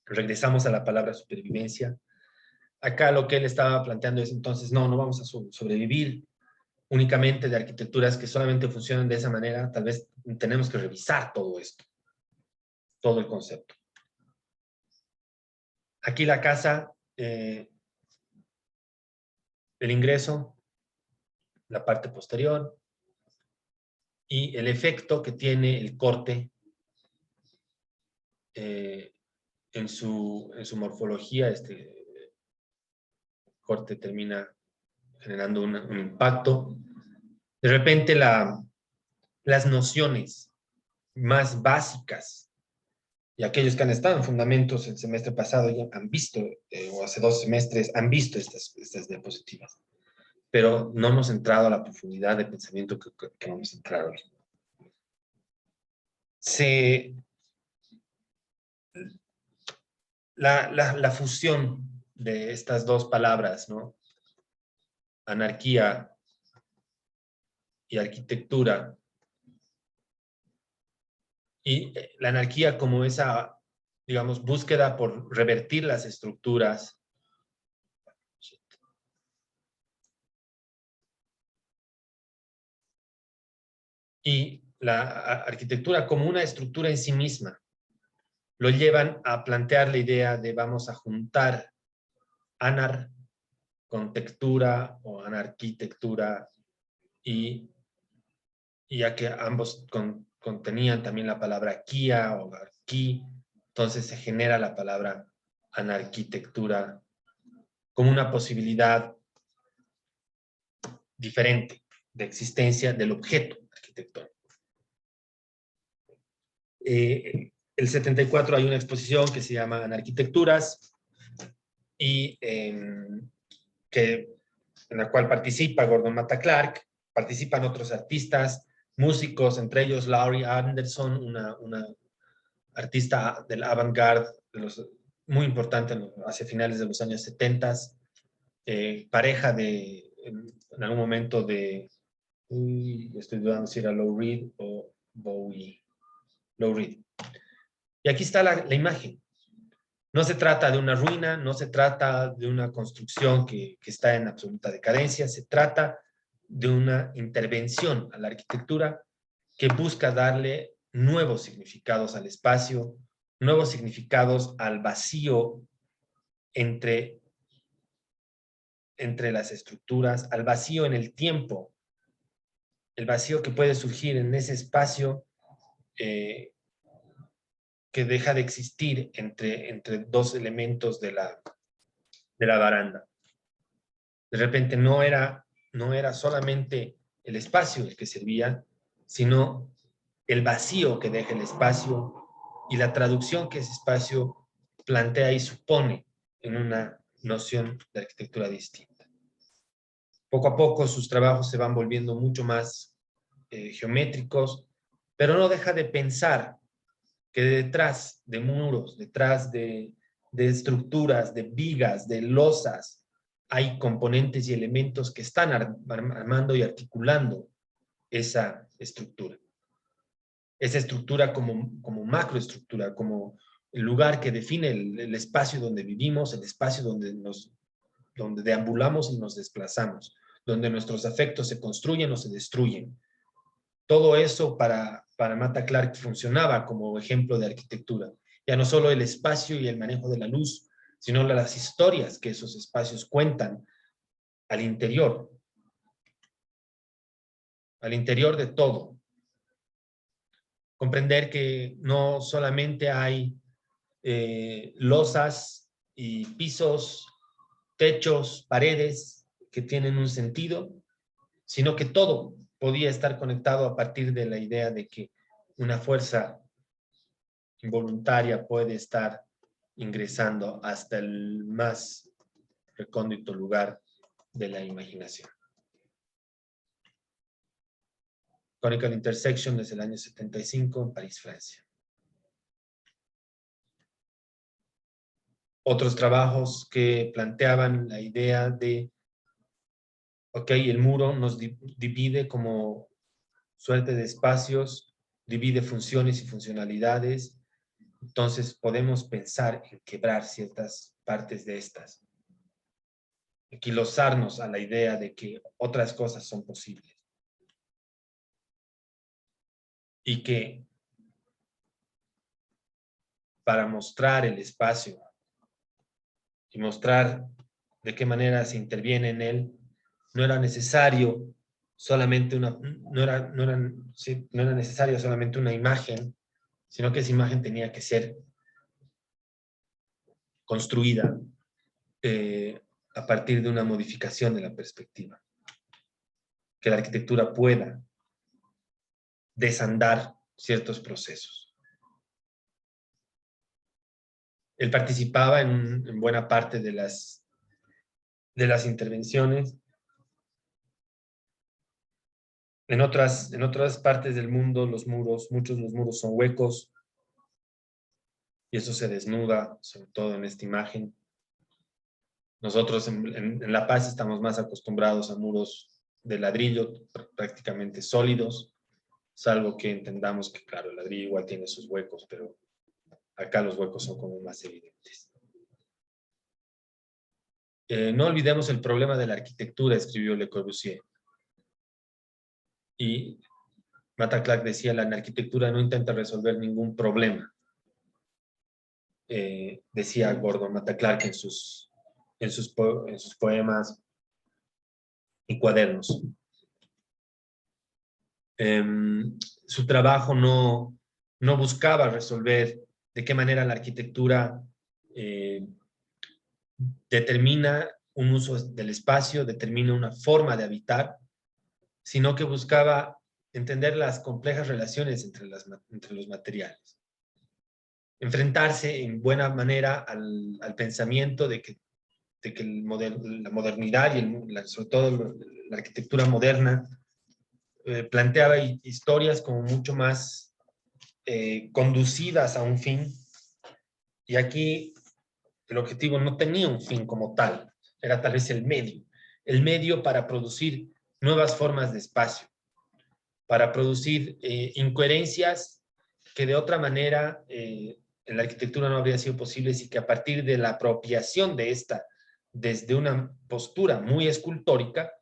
Regresamos a la palabra supervivencia. Acá lo que él estaba planteando es entonces, no vamos a sobrevivir únicamente de arquitecturas que solamente funcionan de esa manera. Tal vez tenemos que revisar todo esto, todo el concepto. Aquí la casa, el ingreso, la parte posterior y el efecto que tiene el corte en su morfología. Este corte termina generando un impacto. De repente las nociones más básicas, y aquellos que han estado en fundamentos el semestre pasado ya han visto, o hace 2 semestres, han visto estas diapositivas. Pero no hemos entrado a la profundidad de pensamiento que vamos a entrar hoy. La fusión de estas dos palabras, ¿no? Anarquía y arquitectura. Y la anarquía como esa, digamos, búsqueda por revertir las estructuras. Y la arquitectura como una estructura en sí misma. Lo llevan a plantear la idea de vamos a juntar anar con textura o anarquitectura, y ya que ambos contenían también la palabra kia o arquí, entonces se genera la palabra anarquitectura como una posibilidad diferente de existencia del objeto arquitectónico. El 74 hay una exposición que se llama Anarquitecturas, y en la cual participa Gordon Matta Clark, participan otros artistas, músicos, entre ellos Laurie Anderson, una artista del avant-garde muy importante hacia finales de los años 70, pareja en algún momento estoy dudando si era Lou Reed o Bowie. Lou Reed. Y aquí está la imagen. No se trata de una ruina, no se trata de una construcción que está en absoluta decadencia, se trata de una intervención a la arquitectura que busca darle nuevos significados al espacio, nuevos significados al vacío entre las estructuras, al vacío en el tiempo, el vacío que puede surgir en ese espacio que deja de existir entre dos elementos de la baranda. De repente no era solamente el espacio el que servía, sino el vacío que deja el espacio y la traducción que ese espacio plantea y supone en una noción de arquitectura distinta. Poco a poco sus trabajos se van volviendo mucho más geométricos, pero no deja de pensar que detrás de muros, detrás de estructuras, de vigas, de losas, hay componentes y elementos que están armando y articulando esa estructura. Esa estructura como macroestructura, como el lugar que define el espacio donde vivimos, el espacio donde deambulamos y nos desplazamos, donde nuestros afectos se construyen o se destruyen. Todo eso para Mata Clark funcionaba como ejemplo de arquitectura. Ya no solo el espacio y el manejo de la luz, sino las historias que esos espacios cuentan al interior de todo. Comprender que no solamente hay losas y pisos, techos, paredes que tienen un sentido, sino que todo podía estar conectado a partir de la idea de que una fuerza involuntaria puede estar ingresando hasta el más recóndito lugar de la imaginación. Conical Intersection desde el año 75 en París, Francia. Otros trabajos que planteaban la idea de, ok, el muro nos divide como suerte de espacios, divide funciones y funcionalidades, entonces podemos pensar en quebrar ciertas partes de estas, equilosarnos a la idea de que otras cosas son posibles. Y que para mostrar el espacio y mostrar de qué manera se interviene en él, no era necesario solamente no era necesaria solamente una imagen, sino que esa imagen tenía que ser construida a partir de una modificación de la perspectiva. Que la arquitectura pueda desandar ciertos procesos. Él participaba en buena parte de las intervenciones. En otras partes del mundo, muchos de los muros son huecos, y eso se desnuda, sobre todo en esta imagen. Nosotros en La Paz estamos más acostumbrados a muros de ladrillo, prácticamente sólidos, salvo que entendamos que, claro, el ladrillo igual tiene sus huecos, pero acá los huecos son como más evidentes. No olvidemos el problema de la arquitectura, escribió Le Corbusier. Y Mata Clark decía, la arquitectura no intenta resolver ningún problema. Decía Gordon Mata Clark en sus poemas y cuadernos. Su trabajo no buscaba resolver de qué manera la arquitectura determina un uso del espacio, determina una forma de habitar, sino que buscaba entender las complejas relaciones entre los materiales. Enfrentarse en buena manera al pensamiento de que la modernidad y sobre todo la arquitectura moderna planteaba historias como mucho más conducidas a un fin, y aquí el objetivo no tenía un fin como tal, era tal vez el medio para producir nuevas formas de espacio, para producir incoherencias que de otra manera en la arquitectura no habría sido posibles, y que a partir de la apropiación de esta, desde una postura muy escultórica,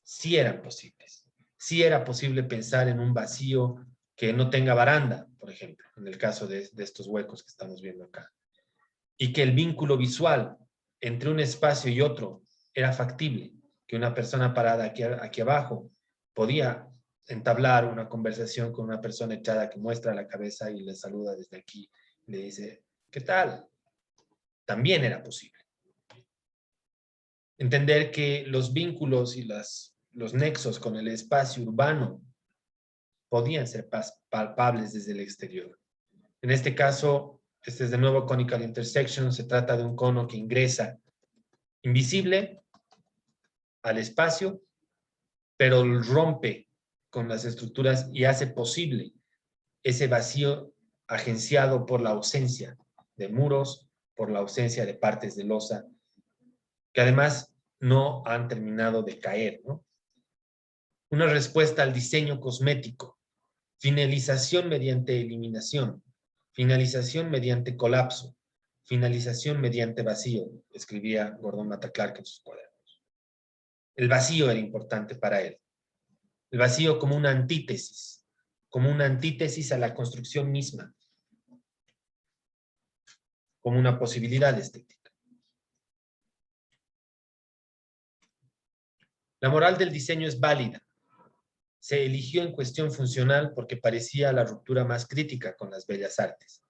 sí eran posibles. Sí era posible pensar en un vacío que no tenga baranda, por ejemplo, en el caso de estos huecos que estamos viendo acá. Y que el vínculo visual entre un espacio y otro era factible, que una persona parada aquí abajo podía entablar una conversación con una persona echada que muestra la cabeza y le saluda desde aquí, le dice, ¿qué tal? También era posible. Entender que los vínculos y los nexos con el espacio urbano podían ser palpables desde el exterior. En este caso, este es de nuevo conical intersection, se trata de un cono que ingresa invisible al espacio, pero rompe con las estructuras y hace posible ese vacío agenciado por la ausencia de muros, por la ausencia de partes de losa, que además no han terminado de caer, ¿no? Una respuesta al diseño cosmético, finalización mediante eliminación, finalización mediante colapso, finalización mediante vacío, escribía Gordon Matta Clark en sus cuadernos. El vacío era importante para él. El vacío como una antítesis a la construcción misma, como una posibilidad estética. La moral del diseño es válida. Se eligió en cuestión funcional porque parecía la ruptura más crítica con las bellas artes.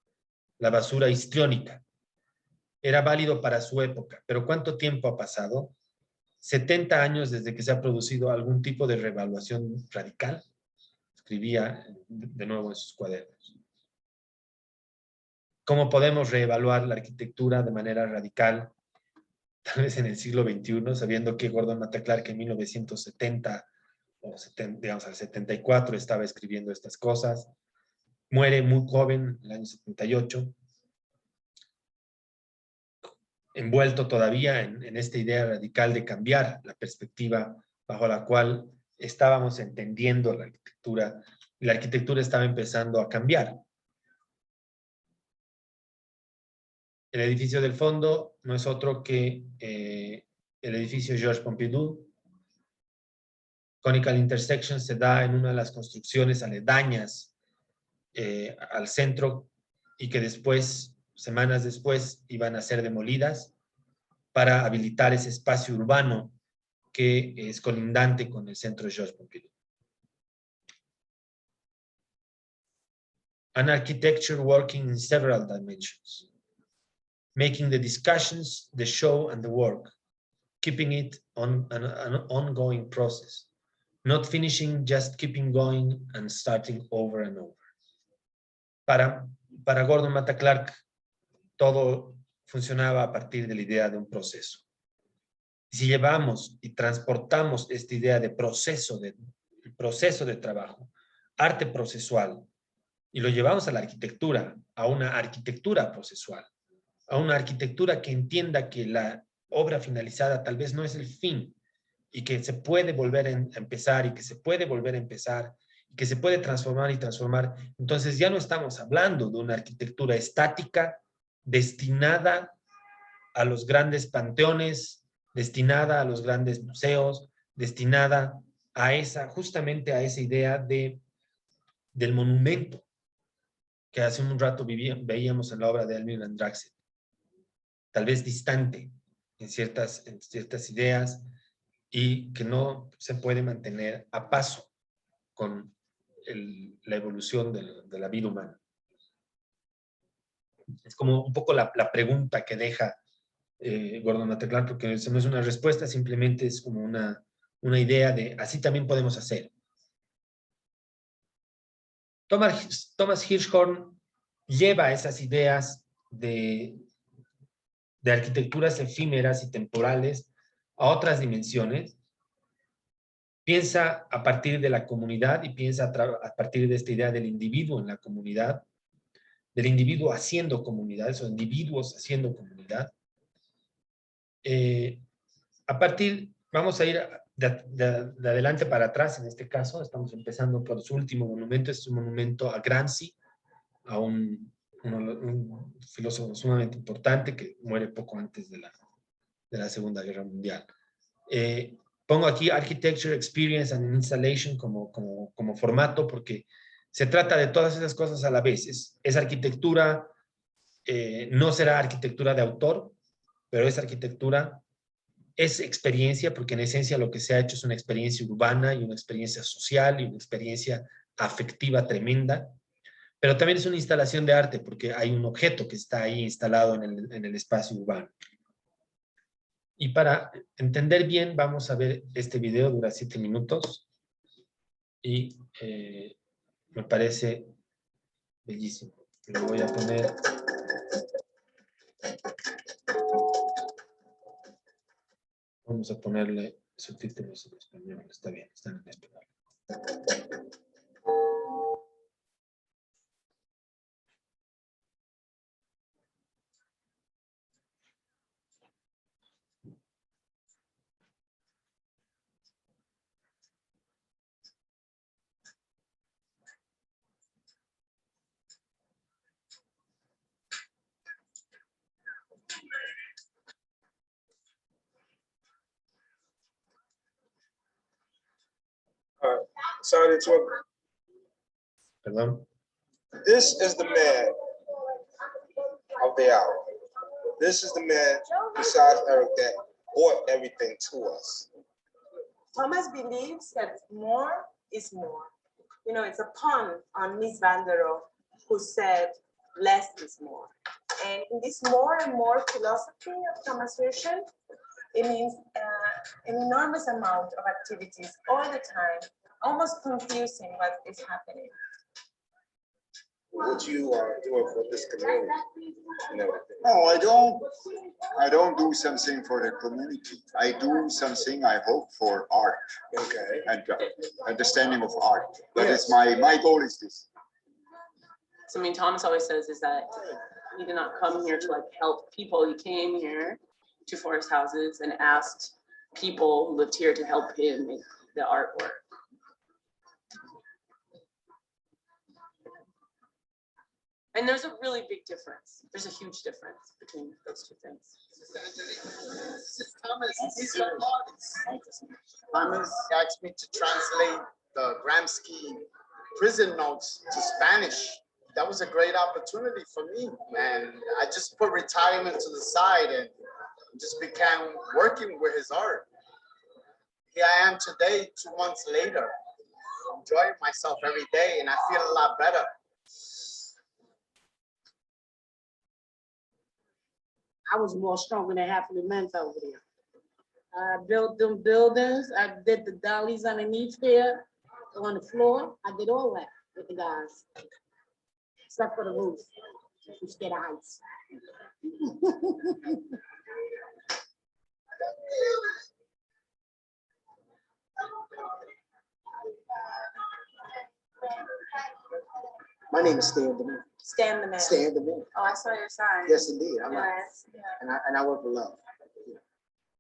La basura histriónica. Era válido para su época, pero ¿cuánto tiempo ha pasado? 70 años desde que se ha producido algún tipo de reevaluación radical. Escribía de nuevo en sus cuadernos. ¿Cómo podemos reevaluar la arquitectura de manera radical? Tal vez en el siglo XXI, sabiendo que Gordon Matta Clark en 1970 o digamos al 74 estaba escribiendo estas cosas. Muere muy joven, en el año 78, envuelto todavía en esta idea radical de cambiar la perspectiva bajo la cual estábamos entendiendo la arquitectura, y la arquitectura estaba empezando a cambiar. El edificio del fondo no es otro que el edificio Georges Pompidou. Conical intersection se da en una de las construcciones aledañas al centro y que después, semanas después, iban a ser demolidas para habilitar ese espacio urbano que es colindante con el centro Georges Pompidou. An architecture working in several dimensions, making the discussions, the show, and the work, keeping it on an ongoing process, not finishing, just keeping going and starting over and over. Para Gordon Matta Clark, todo funcionaba a partir de la idea de un proceso. Si llevamos y transportamos esta idea de proceso de trabajo, arte procesual, y lo llevamos a la arquitectura, a una arquitectura procesual, a una arquitectura que entienda que la obra finalizada tal vez no es el fin, y que se puede volver a empezar, y que se puede volver a empezar, y que se puede transformar y transformar. Entonces ya no estamos hablando de una arquitectura estática destinada a los grandes panteones, destinada a los grandes museos, destinada a justamente a esa idea del monumento que hace un rato veíamos en la obra de Elmire Andraxet. Tal vez distante en ciertas ideas, y que no se puede mantener a paso con la evolución de la vida humana. Es como un poco la pregunta que deja Gordon Matta Clark, porque eso no es una respuesta, simplemente es como una idea de así también podemos hacer. Thomas Hirschhorn lleva esas ideas de arquitecturas efímeras y temporales a otras dimensiones. Piensa a partir de la comunidad y piensa a partir de esta idea del individuo en la comunidad, del individuo haciendo comunidades o individuos haciendo comunidad. Vamos a ir de adelante para atrás en este caso. Estamos empezando por su último monumento. Es un monumento a Gramsci, a un filósofo sumamente importante que muere poco antes de la Segunda Guerra Mundial. Pongo aquí Architecture, Experience and Installation como formato porque Se trata de todas esas cosas a la vez. Es arquitectura, no será arquitectura de autor, pero es arquitectura, es experiencia, porque en esencia lo que se ha hecho es una experiencia urbana y una experiencia social y una experiencia afectiva tremenda, pero también es una instalación de arte, porque hay un objeto que está ahí instalado en el espacio urbano. Y para entender bien, vamos a ver este video, dura 7 minutos, y me parece bellísimo. Lo voy a poner. Vamos a ponerle subtítulos en español. Está bien, están en español. Sorry to interrupt. Perdón. This is the man of the hour. This is the man, besides Eric, that brought everything to us. Thomas believes that more is more. You know, it's a pun on Miss Van der Rohe, who said less is more. And in this more and more philosophy of Thomas Hirschel, it means an enormous amount of activities all the time, almost confusing what is happening. What you are doing for this community and everything. No, I don't do something for the community. I do something, I hope, for art. Okay. And understanding of art. That is my goal is this. So, I mean, Thomas always says is that he did not come here to like help people. He came here to Forest Houses and asked people who lived here to help him make the artwork. And there's a really big difference. There's a huge difference between those two things. Thomas asked me to translate the Gramsci prison notes to Spanish. That was a great opportunity for me, man. I just put retirement to the side and just began working with his art. Here I am today, 2 months later, enjoying myself every day, and I feel a lot better. I was more stronger than half of the men over there. I built them buildings. I did the dollies underneath there, on the floor. I did all that with the guys, except for the roof. We scared of heights. My name is Stan DeMille. Stan the man. Stan DeMille. Oh, I saw your sign. Yes, indeed. I Yes. Yeah. and I work for love.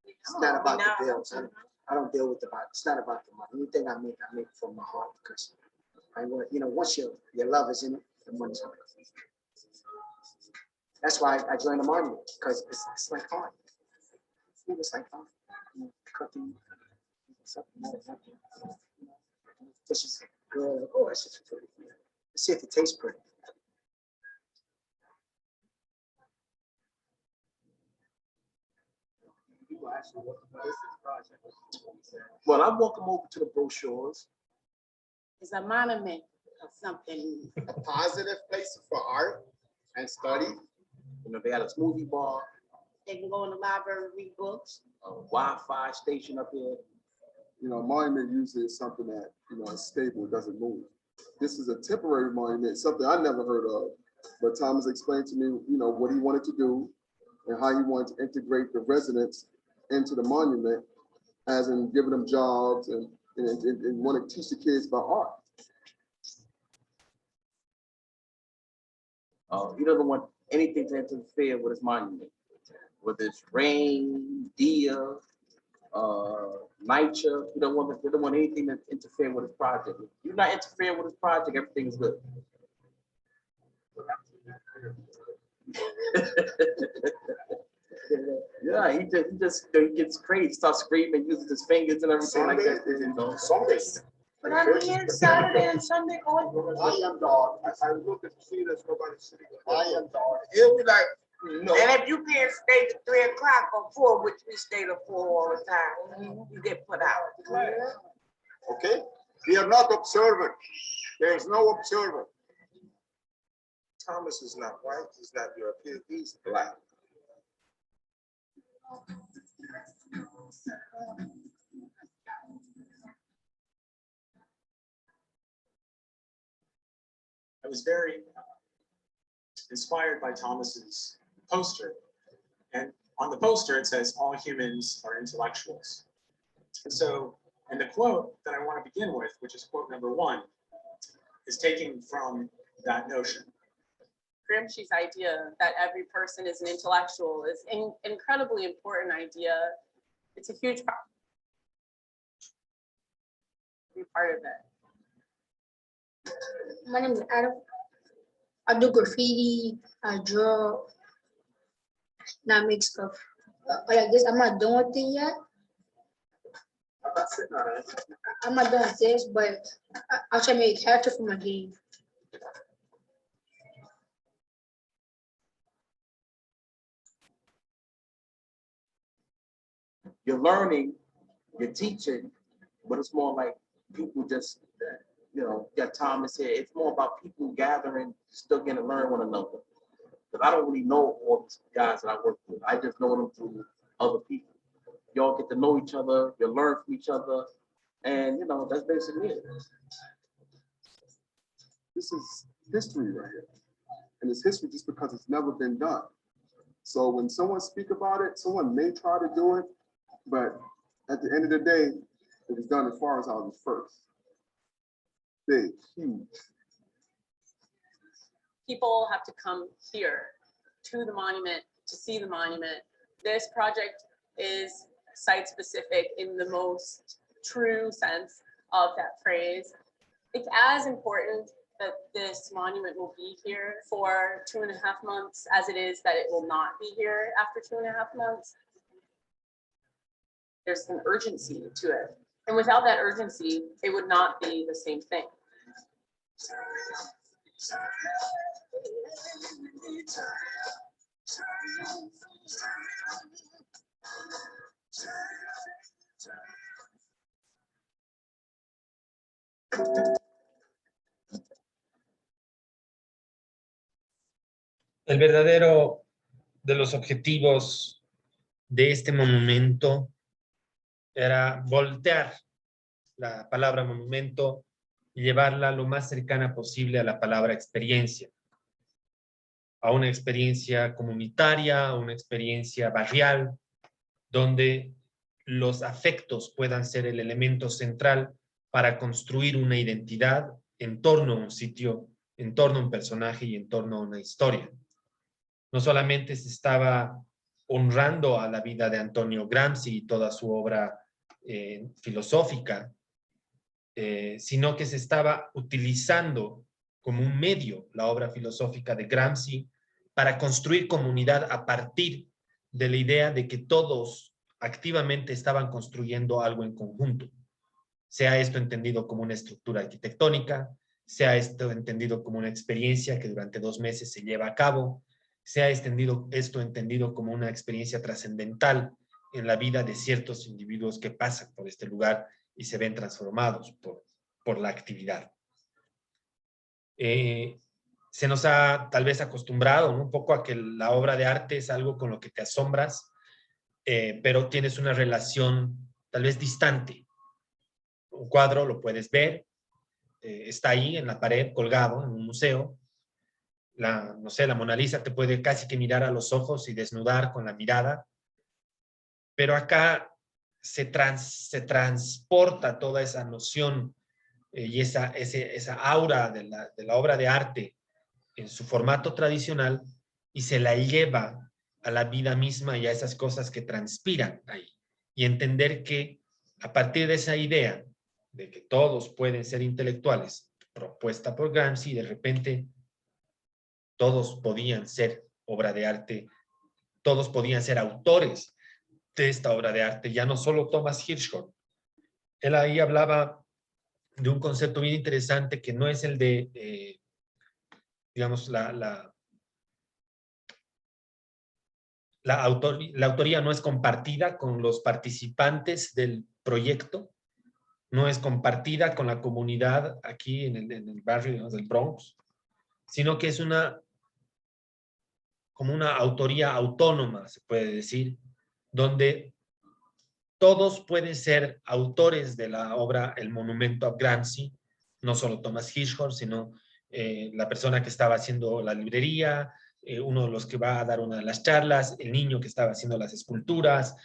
It's not about the bills. I don't deal with the money. It's not about the money. Anything I make from my heart because I want, once your love is in it, the money's on it. That's why I joined the monument because it's like art. It's like art. Cooking, something. This is good. Oh, it's just pretty. Let's see if it tastes pretty. Well, I walk them over to the brochures. It's a monument of something. A positive place for art and study. They got a smoothie bar, They can go in the library, read books. a Wi-Fi station up here. Monument usually is something that, is stable, it doesn't move. This is a temporary monument, something I never heard of. But Thomas explained to me, what he wanted to do and how he wanted to integrate the residents into the monument, as in giving them jobs and want to teach the kids about art. He doesn't want anything to interfere with his monument, whether it's rain, deer, nature. He don't want anything to interfere with his project. If you're not interfering with his project, everything's good. Yeah, he gets crazy, starts screaming, uses his fingers and everything like that. Some days, But I'm here Saturday and Sunday going. I am dog. I look at see there's nobody sitting. I am dog. It'll be like, no. And if you can't stay to 3 o'clock or 4, which we stay to 4 all the time, you get put out. Okay? We are not observant. There is no observer. Thomas is not white, he's not European, he's black. I was very inspired by Thomas's poster. And on the poster, it says, all humans are intellectuals. And so, and the quote that I want to begin with, which is quote number 1, is taken from that notion. Gramsci's idea that every person is an intellectual is an incredibly important idea. It's a huge part of it. My name is Adam. I do graffiti, I draw, and I make stuff. But I guess I'm not done with it yet. I'm not done with this, but I'll try to make a character for my game. You're learning, you're teaching, but it's more like people just, you know, got Thomas here. It's more about people gathering, still getting to learn one another. Because I don't really know all these guys that I work with. I just know them through other people. Y'all get to know each other, you learn from each other, and you know, that's basically it. This is history right here. And it's history just because it's never been done. So when someone speak about it, someone may try to do it, but at the end of the day, it was done as far as I was first. Big, huge. People have to come here to the monument to see the monument. This project is site-specific in the most true sense of that phrase. It's as important that this monument will be here for 2.5 months as it is that it will not be here after 2.5 months. There's an urgency to it. And without that urgency, it would not be the same thing. El verdadero de los objetivos de este monumento era voltear la palabra monumento y llevarla lo más cercana posible a la palabra experiencia, a una experiencia comunitaria, a una experiencia barrial, donde los afectos puedan ser el elemento central para construir una identidad en torno a un sitio, en torno a un personaje y en torno a una historia. No solamente se estaba honrando a la vida de Antonio Gramsci y toda su obra filosófica, sino que se estaba utilizando como un medio la obra filosófica de Gramsci para construir comunidad a partir de la idea de que todos activamente estaban construyendo algo en conjunto. Sea esto entendido como una estructura arquitectónica, sea esto entendido como una experiencia que durante 2 meses se lleva a cabo, sea esto entendido como una experiencia trascendental en la vida de ciertos individuos que pasan por este lugar y se ven transformados por la actividad. Se nos ha tal vez acostumbrado, ¿no?, un poco a que la obra de arte es algo con lo que te asombras, pero tienes una relación tal vez distante. Un cuadro lo puedes ver, está ahí en la pared, colgado en un museo. No sé, la Mona Lisa te puede casi que mirar a los ojos y desnudar con la mirada, pero acá se transporta toda esa noción y esa aura de la obra de arte en su formato tradicional y se la lleva a la vida misma y a esas cosas que transpiran ahí. Y entender que a partir de esa idea de que todos pueden ser intelectuales, propuesta por Gramsci, de repente todos podían ser obra de arte, todos podían ser autores de esta obra de arte, ya no solo Thomas Hirschhorn. Él ahí hablaba un concepto bien interesante que no es el de, digamos, la autoría no es compartida con los participantes del proyecto, no es compartida con la comunidad aquí en el barrio, digamos, del Bronx, sino que es como una autoría autónoma, se puede decir, donde todos pueden ser autores de la obra El Monumento a Gramsci, no solo Thomas Hirschhorn, sino la persona que estaba haciendo la librería, uno de los que va a dar una de las charlas, el niño que estaba haciendo las esculturas.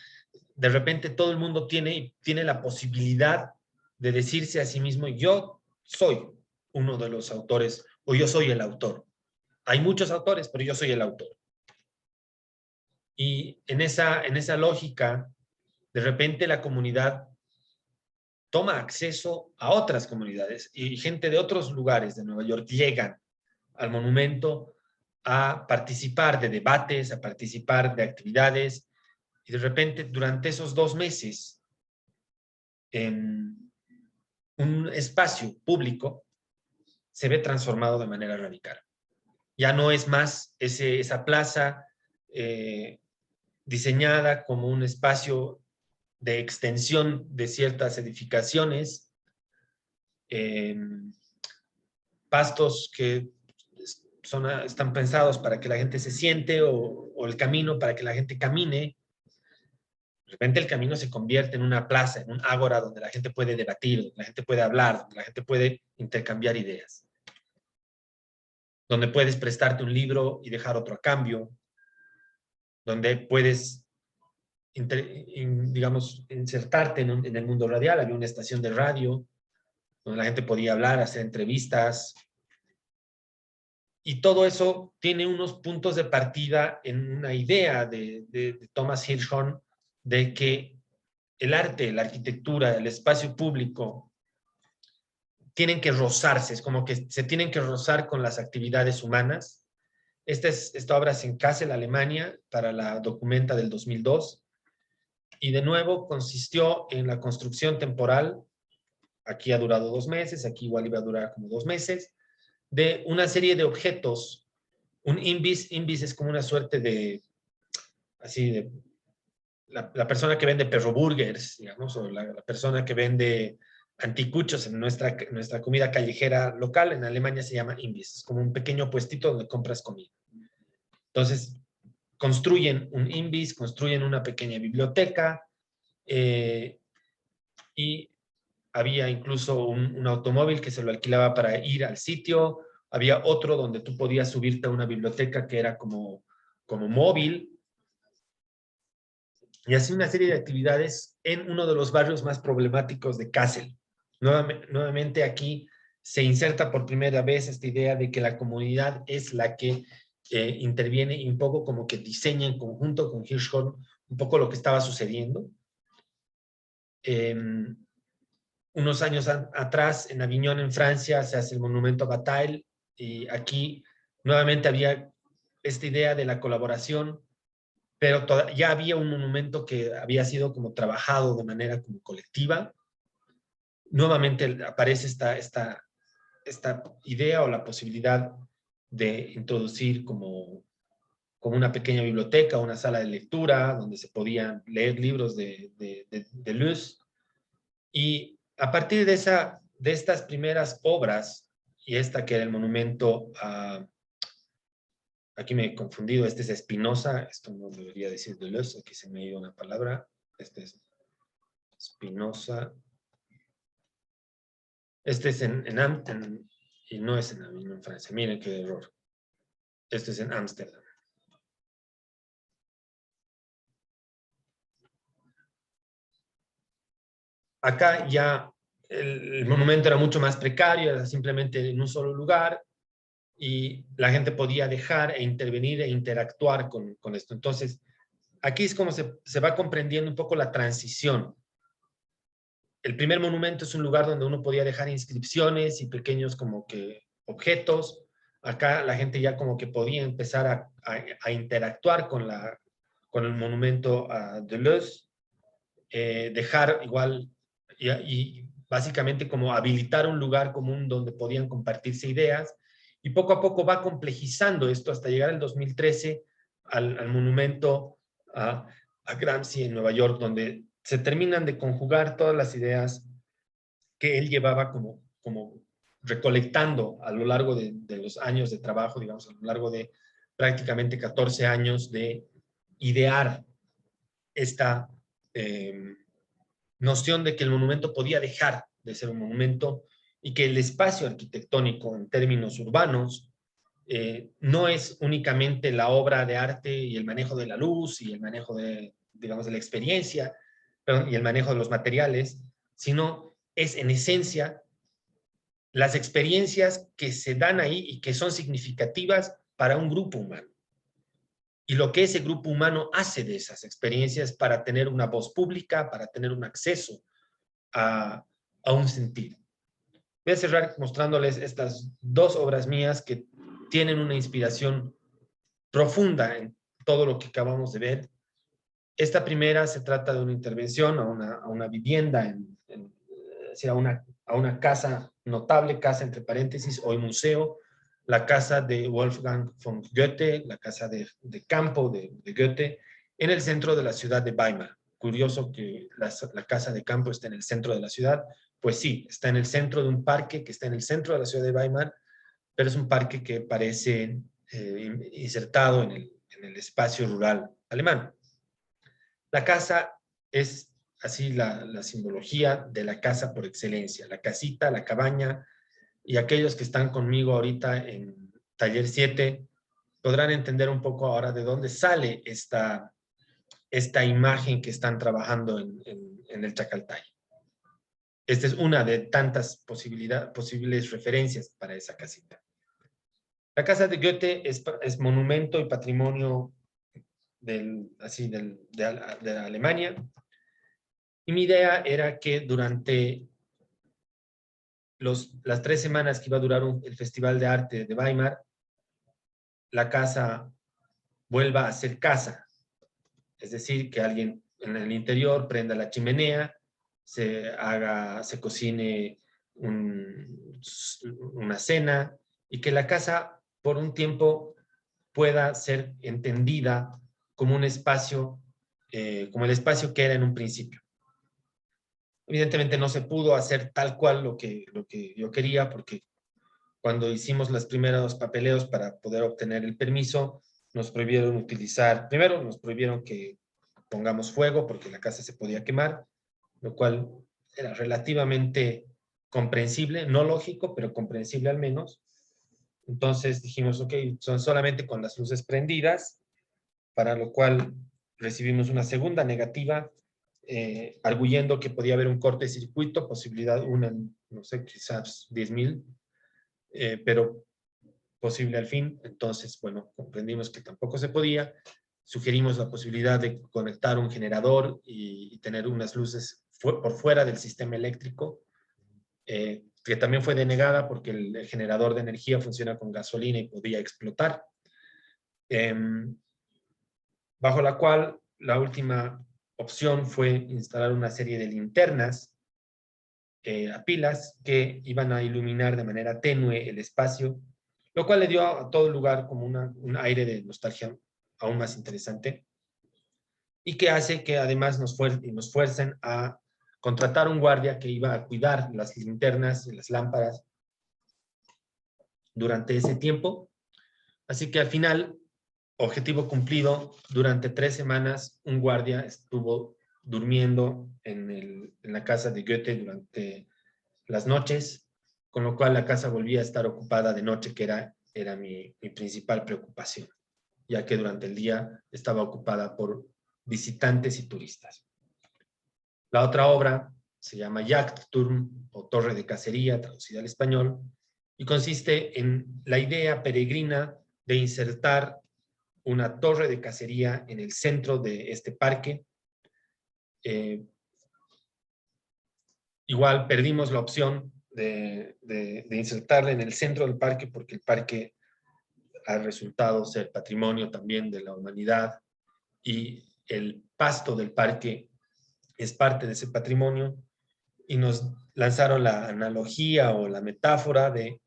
De repente todo el mundo tiene la posibilidad de decirse a sí mismo, yo soy uno de los autores, o yo soy el autor. Hay muchos autores, pero yo soy el autor. Y en esa lógica, de repente la comunidad toma acceso a otras comunidades y gente de otros lugares de Nueva York llegan al monumento a participar de debates, a participar de actividades, y de repente durante esos 2 meses un espacio público se ve transformado de manera radical. Ya no es más esa plaza diseñada como un espacio de extensión de ciertas edificaciones, pastos que están pensados para que la gente se siente o el camino para que la gente camine. De repente el camino se convierte en una plaza, en un ágora donde la gente puede debatir, donde la gente puede hablar, donde la gente puede intercambiar ideas, donde puedes prestarte un libro y dejar otro a cambio, donde puedes, digamos, insertarte en el mundo radial. Había una estación de radio donde la gente podía hablar, hacer entrevistas. Y todo eso tiene unos puntos de partida en una idea de Thomas Hirschhorn de que el arte, la arquitectura, el espacio público tienen que rozarse, es como que se tienen que rozar con las actividades humanas. Esta obra es en Kassel, Alemania, para la Documenta del 2002, y de nuevo consistió en la construcción temporal, aquí ha durado 2 meses, aquí igual iba a durar como 2 meses, de una serie de objetos. Un imbis es como una suerte de, así de, la persona que vende perro burgers, digamos, o la persona que vende anticuchos en nuestra comida callejera local. En Alemania se llama imbis, es como un pequeño puestito donde compras comida. Entonces, construyen un imbis, construyen una pequeña biblioteca, y había incluso un automóvil que se lo alquilaba para ir al sitio. Había otro donde tú podías subirte a una biblioteca que era como móvil. Y así una serie de actividades en uno de los barrios más problemáticos de Kassel. Nuevamente aquí se inserta por primera vez esta idea de que la comunidad es la que interviene y un poco como que diseña en conjunto con Hirschhorn un poco lo que estaba sucediendo. Unos años atrás, en Aviñón, en Francia, se hace el monumento a Bataille, y aquí nuevamente había esta idea de la colaboración, pero ya había un monumento que había sido como trabajado de manera como colectiva. Nuevamente aparece esta idea o la posibilidad de introducir como una pequeña biblioteca, una sala de lectura, donde se podían leer libros de Deleuze. Y a partir de estas primeras obras, y esta que era el monumento a... Aquí me he confundido, este es Spinoza, esto no debería decir Deleuze, aquí se me ha ido una palabra, este es Spinoza. Este es en Amsterdam, y no es en Francia, miren qué error. Este es en Ámsterdam. Acá ya el monumento era mucho más precario, era simplemente en un solo lugar, y la gente podía dejar e intervenir e interactuar con esto. Entonces, aquí es como se va comprendiendo un poco la transición. El primer monumento es un lugar donde uno podía dejar inscripciones y pequeños como que objetos. Acá la gente ya como que podía empezar a interactuar con el monumento a Deleuze, dejar igual, y básicamente como habilitar un lugar común donde podían compartirse ideas, y poco a poco va complejizando esto hasta llegar al 2013 al monumento a Gramsci en Nueva York, donde se terminan de conjugar todas las ideas que él llevaba como recolectando a lo largo de los años de trabajo, digamos, a lo largo de prácticamente 14 años de idear esta noción de que el monumento podía dejar de ser un monumento y que el espacio arquitectónico en términos urbanos no es únicamente la obra de arte y el manejo de la luz y el manejo de, digamos, de la experiencia, y el manejo de los materiales, sino es en esencia las experiencias que se dan ahí y que son significativas para un grupo humano. Y lo que ese grupo humano hace de esas experiencias para tener una voz pública, para tener un acceso a un sentido. Voy a cerrar mostrándoles estas dos obras mías que tienen una inspiración profunda en todo lo que acabamos de ver. Esta primera se trata de una intervención a una vivienda, a una casa, notable casa entre paréntesis, hoy museo, la casa de Wolfgang von Goethe, la casa de campo de Goethe, en el centro de la ciudad de Weimar. Curioso que la casa de campo esté en el centro de la ciudad. Pues sí, está en el centro de un parque que está en el centro de la ciudad de Weimar, pero es un parque que parece insertado en el espacio rural alemán. La casa es así la simbología de la casa por excelencia, la casita, la cabaña, y aquellos que están conmigo ahorita en Taller 7 podrán entender un poco ahora de dónde sale esta imagen que están trabajando en el Chacaltay. Esta es una de tantas posibles referencias para esa casita. La casa de Goethe es monumento y patrimonio de Alemania. Y mi idea era que durante las 3 semanas que iba a durar el Festival de Arte de Weimar, la casa vuelva a ser casa. Es decir, que alguien en el interior prenda la chimenea, se cocine una cena, y que la casa por un tiempo pueda ser entendida como un espacio, como el espacio que era en un principio. Evidentemente no se pudo hacer tal cual lo que yo quería, porque cuando hicimos los primeros papeleos para poder obtener el permiso, nos prohibieron utilizar, primero nos prohibieron que pongamos fuego porque la casa se podía quemar, lo cual era relativamente comprensible, no lógico, pero comprensible al menos. Entonces dijimos, ok, son solamente con las luces prendidas, para lo cual recibimos una segunda negativa, arguyendo que podía haber un cortocircuito, posibilidad una, no sé, quizás 10,000, pero posible al fin. Entonces, bueno, comprendimos que tampoco se podía. Sugerimos la posibilidad de conectar un generador y tener unas luces por fuera del sistema eléctrico, que también fue denegada porque el generador de energía funciona con gasolina y podía explotar. Bajo la cual la última opción fue instalar una serie de linternas a pilas que iban a iluminar de manera tenue el espacio, lo cual le dio a todo el lugar como un aire de nostalgia aún más interesante, y que hace que además nos fuercen a contratar un guardia que iba a cuidar las linternas y las lámparas durante ese tiempo. Así que al final, objetivo cumplido, durante 3 semanas un guardia estuvo durmiendo en la casa de Goethe durante las noches, con lo cual la casa volvía a estar ocupada de noche, que era mi principal preocupación, ya que durante el día estaba ocupada por visitantes y turistas. La otra obra se llama Jagdturm, o Torre de Cacería, traducida al español, y consiste en la idea peregrina de insertar una torre de cacería en el centro de este parque. Igual perdimos la opción de insertarla en el centro del parque, porque el parque ha resultado ser patrimonio también de la humanidad, y el pasto del parque es parte de ese patrimonio, y nos lanzaron la analogía o la metáfora de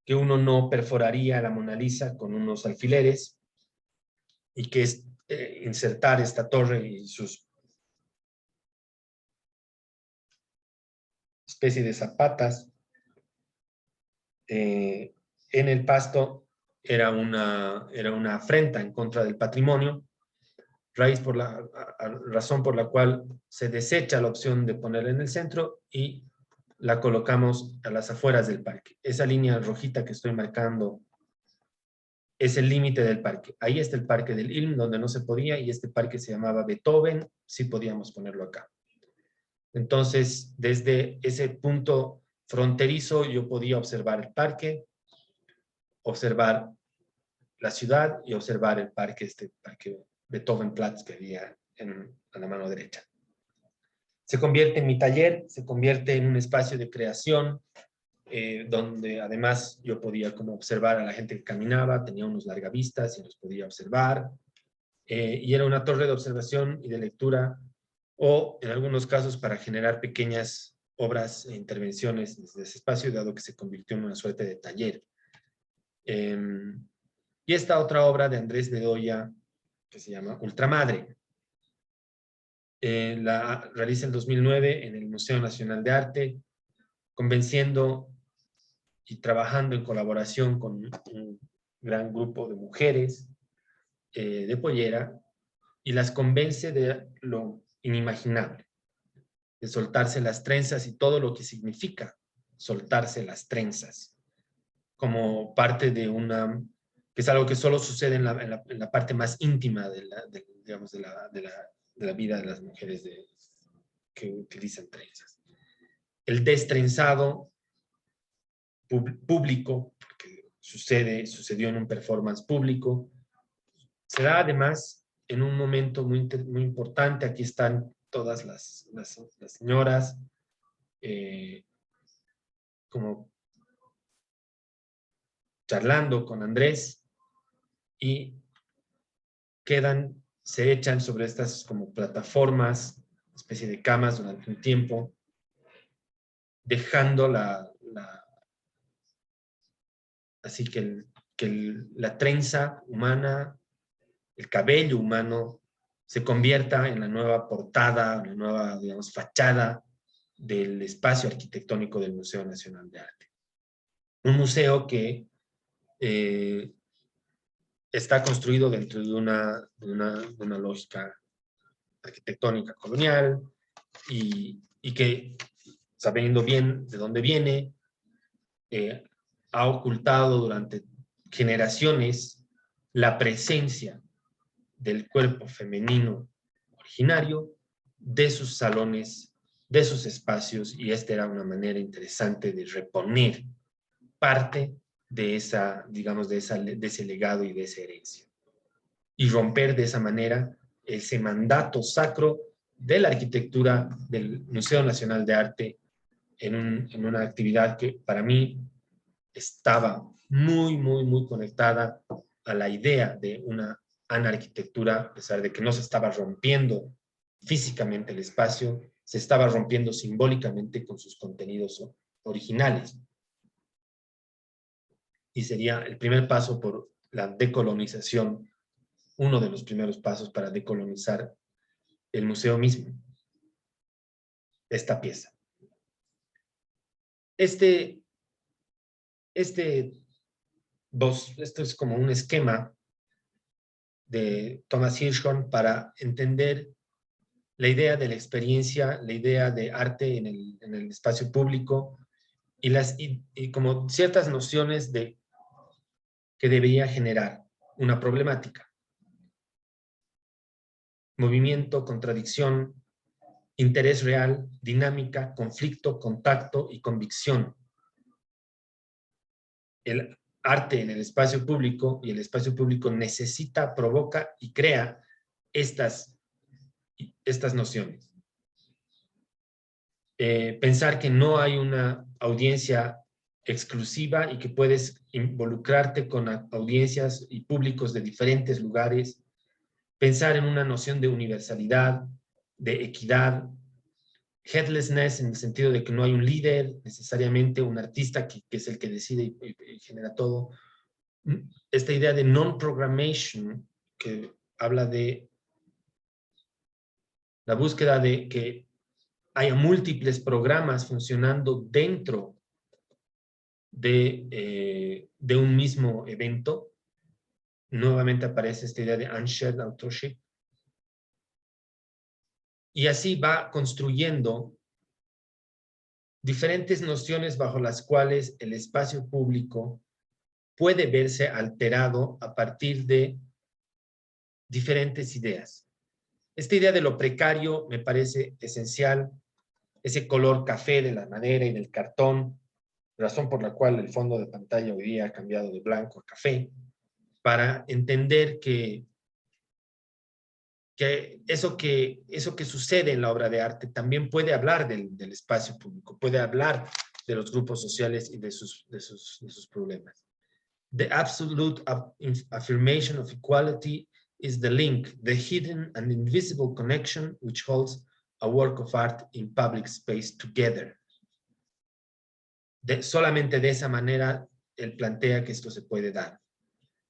que uno no perforaría la Mona Lisa con unos alfileres y que es insertar esta torre y sus especie de zapatas en el pasto era una afrenta en contra del patrimonio, razón por la cual se desecha la opción de ponerla en el centro y la colocamos a las afueras del parque. Esa línea rojita que estoy marcando es el límite del parque. Ahí está el parque del Ilm, donde no se podía, y este parque se llamaba Beethoven, sí podíamos ponerlo acá. Entonces, desde ese punto fronterizo, yo podía observar el parque, observar la ciudad y observar el parque, este parque Beethovenplatz que había a la mano derecha. Se convierte en mi taller, se convierte en un espacio de creación, donde además yo podía como observar a la gente que caminaba, tenía unos largavistas y los podía observar, y era una torre de observación y de lectura, o en algunos casos para generar pequeñas obras e intervenciones desde ese espacio, dado que se convirtió en una suerte de taller. Y esta otra obra de Andrés Bedoya, que se llama Ultramadre, la realiza en 2009 en el Museo Nacional de Arte, convenciendo y trabajando en colaboración con un gran grupo de mujeres de Pollera, y las convence de lo inimaginable, de soltarse las trenzas y todo lo que significa soltarse las trenzas, como parte de una, que es algo que solo sucede en la parte más íntima de la vida de las mujeres que utilizan trenzas. El destrenzado público, que sucedió en un performance público, se da además en un momento muy importante. Aquí están todas las señoras, como charlando con Andrés, y se echan sobre estas como plataformas, especie de camas durante un tiempo, dejando así que la trenza humana, el cabello humano, se convierta en la nueva portada, la nueva, digamos, fachada del espacio arquitectónico del Museo Nacional de Arte. Un museo que está construido dentro de una lógica arquitectónica colonial y que, sabiendo bien de dónde viene, ha ocultado durante generaciones la presencia del cuerpo femenino originario, de sus salones, de sus espacios, y esta era una manera interesante de reponer parte de digamos, de ese legado y de esa herencia. Y romper de esa manera ese mandato sacro de la arquitectura del Museo Nacional de Arte en una actividad que para mí estaba muy, muy, muy conectada a la idea de una anarquitectura, a pesar de que no se estaba rompiendo físicamente el espacio, se estaba rompiendo simbólicamente con sus contenidos originales. Y sería el primer paso por la decolonización, uno de los primeros pasos para decolonizar el museo mismo, esta pieza. Esto es como un esquema de Thomas Hirschhorn para entender la idea de la experiencia, la idea de arte en el espacio público y como ciertas nociones que debería generar una problemática. Movimiento, contradicción, interés real, dinámica, conflicto, contacto y convicción. El arte en el espacio público y el espacio público necesita, provoca y crea estas nociones. Pensar que no hay una audiencia exclusiva y que puedes involucrarte con audiencias y públicos de diferentes lugares. Pensar en una noción de universalidad, de equidad, Headlessness en el sentido de que no hay un líder, necesariamente un artista que es el que decide y genera todo. Esta idea de non-programmation, que habla de la búsqueda de que haya múltiples programas funcionando dentro de un mismo evento. Nuevamente aparece esta idea de unshared authorship. Y así va construyendo diferentes nociones bajo las cuales el espacio público puede verse alterado a partir de diferentes ideas. Esta idea de lo precario me parece esencial, ese color café de la madera y del cartón, razón por la cual el fondo de pantalla hoy día ha cambiado de blanco a café, para entender que eso que sucede en la obra de arte también puede hablar del espacio público, puede hablar de los grupos sociales y de sus problemas. The absolute affirmation of equality is the link, the hidden and invisible connection which holds a work of art in public space together. Solamente de esa manera él plantea que esto se puede dar.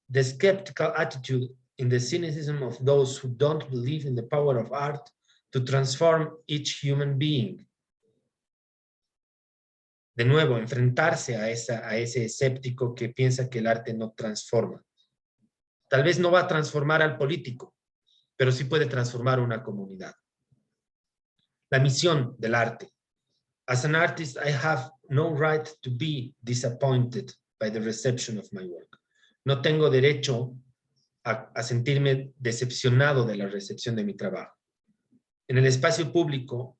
The skeptical attitude in the cynicism of those who don't believe in the power of art to transform each human being. De nuevo, enfrentarse a ese escéptico que piensa que el arte no transforma. Tal vez no va a transformar al político, pero sí puede transformar una comunidad. La misión del arte. As an artist, I have no right to be disappointed by the reception of my work. No tengo derecho a sentirme decepcionado de la recepción de mi trabajo. En el espacio público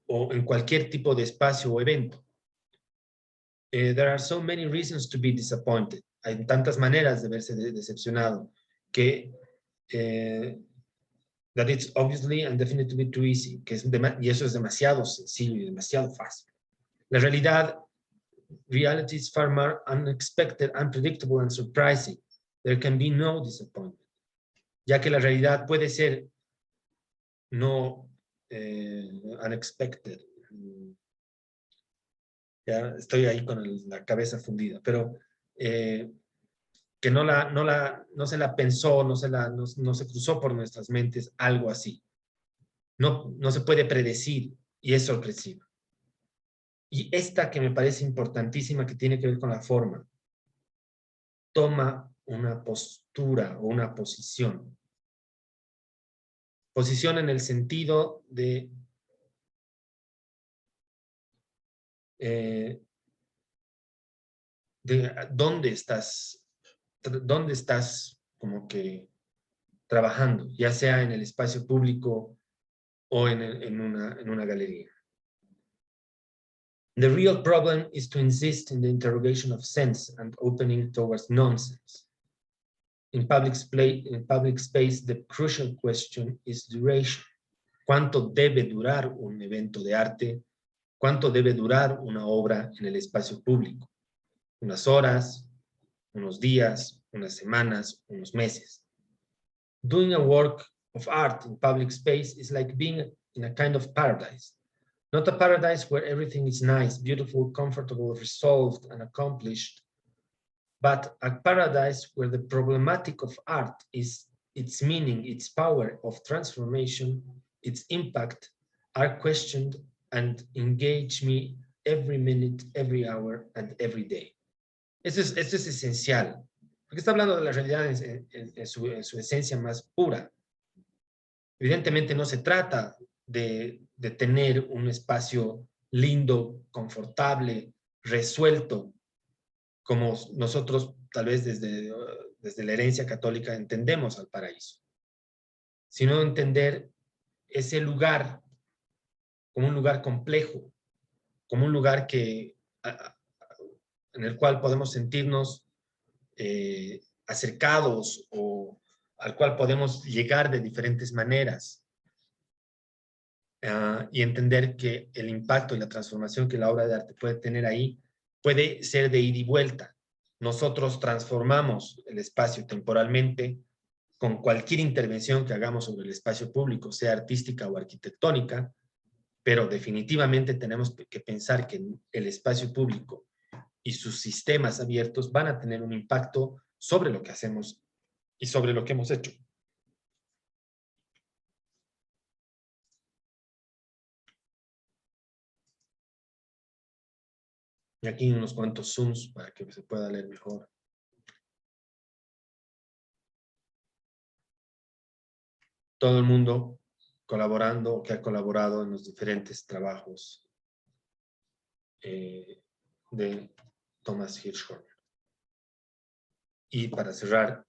o en cualquier tipo de espacio o evento, there are so many reasons to be disappointed. Hay tantas maneras de verse decepcionado que that it's obviously and definitely too easy, y eso es demasiado sencillo y demasiado fácil. La realidad, reality is far more unexpected, unpredictable and surprising. There can be no disappointment. Ya que la realidad puede ser no unexpected. Ya estoy ahí con la cabeza fundida, pero que no se la pensó, no se cruzó por nuestras mentes algo así. No se puede predecir y es sorpresivo. Y esta que me parece importantísima, que tiene que ver con la forma, toma una postura o una posición. Posición en el sentido de dónde estás como que trabajando, ya sea en el espacio público o en una galería. The real problem is to insist in the interrogation of sense and opening towards nonsense. In public space, the crucial question is duration. ¿Cuánto debe durar un evento de arte? ¿Cuánto debe durar una obra en el espacio público? Unas horas, unos días, unas semanas, unos meses. Doing a work of art in public space is like being in a kind of paradise. Not a paradise where everything is nice, beautiful, comfortable, resolved, and accomplished, but a paradise where the problematic of art is its meaning, its power of transformation, its impact are questioned and engage me every minute, every hour, and every day. Esto es esencial, porque está hablando de la realidad en su esencia más pura. Evidentemente no se trata de tener un espacio lindo, confortable, resuelto, como nosotros tal vez desde la herencia católica entendemos al paraíso, sino entender ese lugar como un lugar complejo, como un lugar en el cual podemos sentirnos acercados o al cual podemos llegar de diferentes maneras. Y entender que el impacto y la transformación que la obra de arte puede tener ahí puede ser de ida y vuelta. Nosotros transformamos el espacio temporalmente con cualquier intervención que hagamos sobre el espacio público, sea artística o arquitectónica, pero definitivamente tenemos que pensar que el espacio público y sus sistemas abiertos van a tener un impacto sobre lo que hacemos y sobre lo que hemos hecho. Y aquí unos cuantos zooms para que se pueda leer mejor. Todo el mundo colaborando, que ha colaborado en los diferentes trabajos de Thomas Hirschhorn. Y para cerrar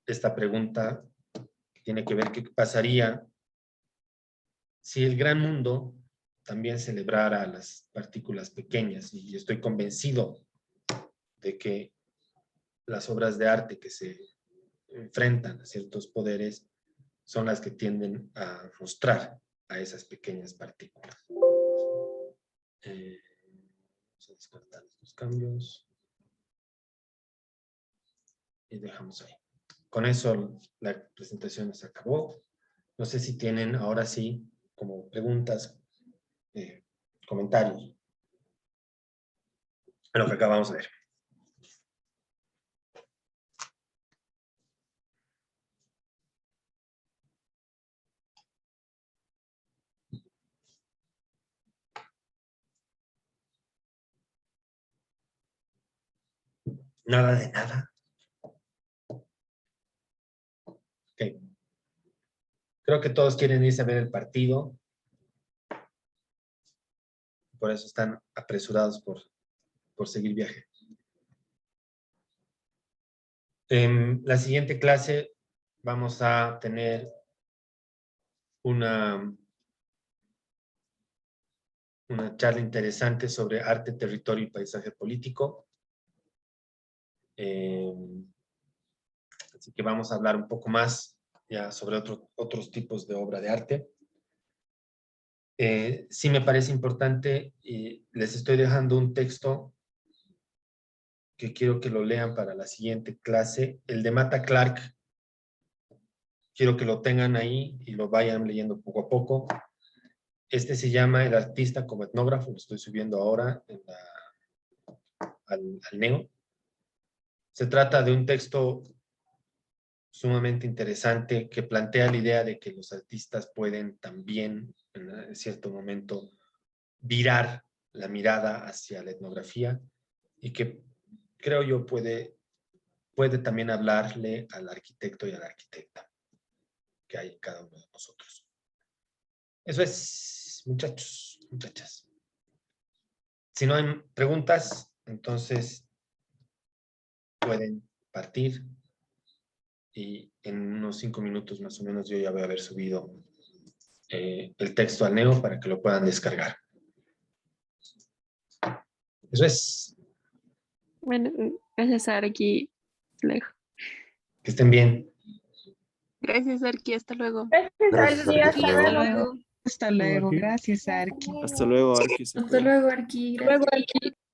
esta pregunta, tiene que ver qué pasaría si el gran mundo también celebrara a las partículas pequeñas. Y estoy convencido de que las obras de arte que se enfrentan a ciertos poderes son las que tienden a mostrar a esas pequeñas partículas. Vamos a descartar estos cambios. Y dejamos ahí. Con eso la presentación se acabó. No sé si tienen ahora sí como preguntas, comentarios en lo que acabamos de ver. Nada de nada. Ok. Creo que todos quieren irse a ver el partido. Por eso están apresurados por seguir viaje. En la siguiente clase vamos a tener una charla interesante sobre arte, territorio y paisaje político. Así que vamos a hablar un poco más ya sobre otros tipos de obra de arte. Sí me parece importante y les estoy dejando un texto que quiero que lo lean para la siguiente clase. El de Mata Clark, quiero que lo tengan ahí y lo vayan leyendo poco a poco. Este se llama El artista como etnógrafo, lo estoy subiendo ahora al Neo. Se trata de un texto sumamente interesante que plantea la idea de que los artistas pueden también, en cierto momento, virar la mirada hacia la etnografía y que creo yo puede también hablarle al arquitecto y a la arquitecta que hay en cada uno de nosotros. Eso es, muchachos, muchachas. Si no hay preguntas, entonces pueden partir y en unos 5 minutos más o menos yo ya voy a haber subido el texto al Neo para que lo puedan descargar. Eso es. Bueno, gracias, Arqui. Lejo. Que estén bien. Gracias, Arqui. Hasta luego. Gracias, Arqui. Hasta luego. Hasta luego. Gracias, Arqui. Hasta luego, Arqui. Hasta luego, Arqui. Gracias.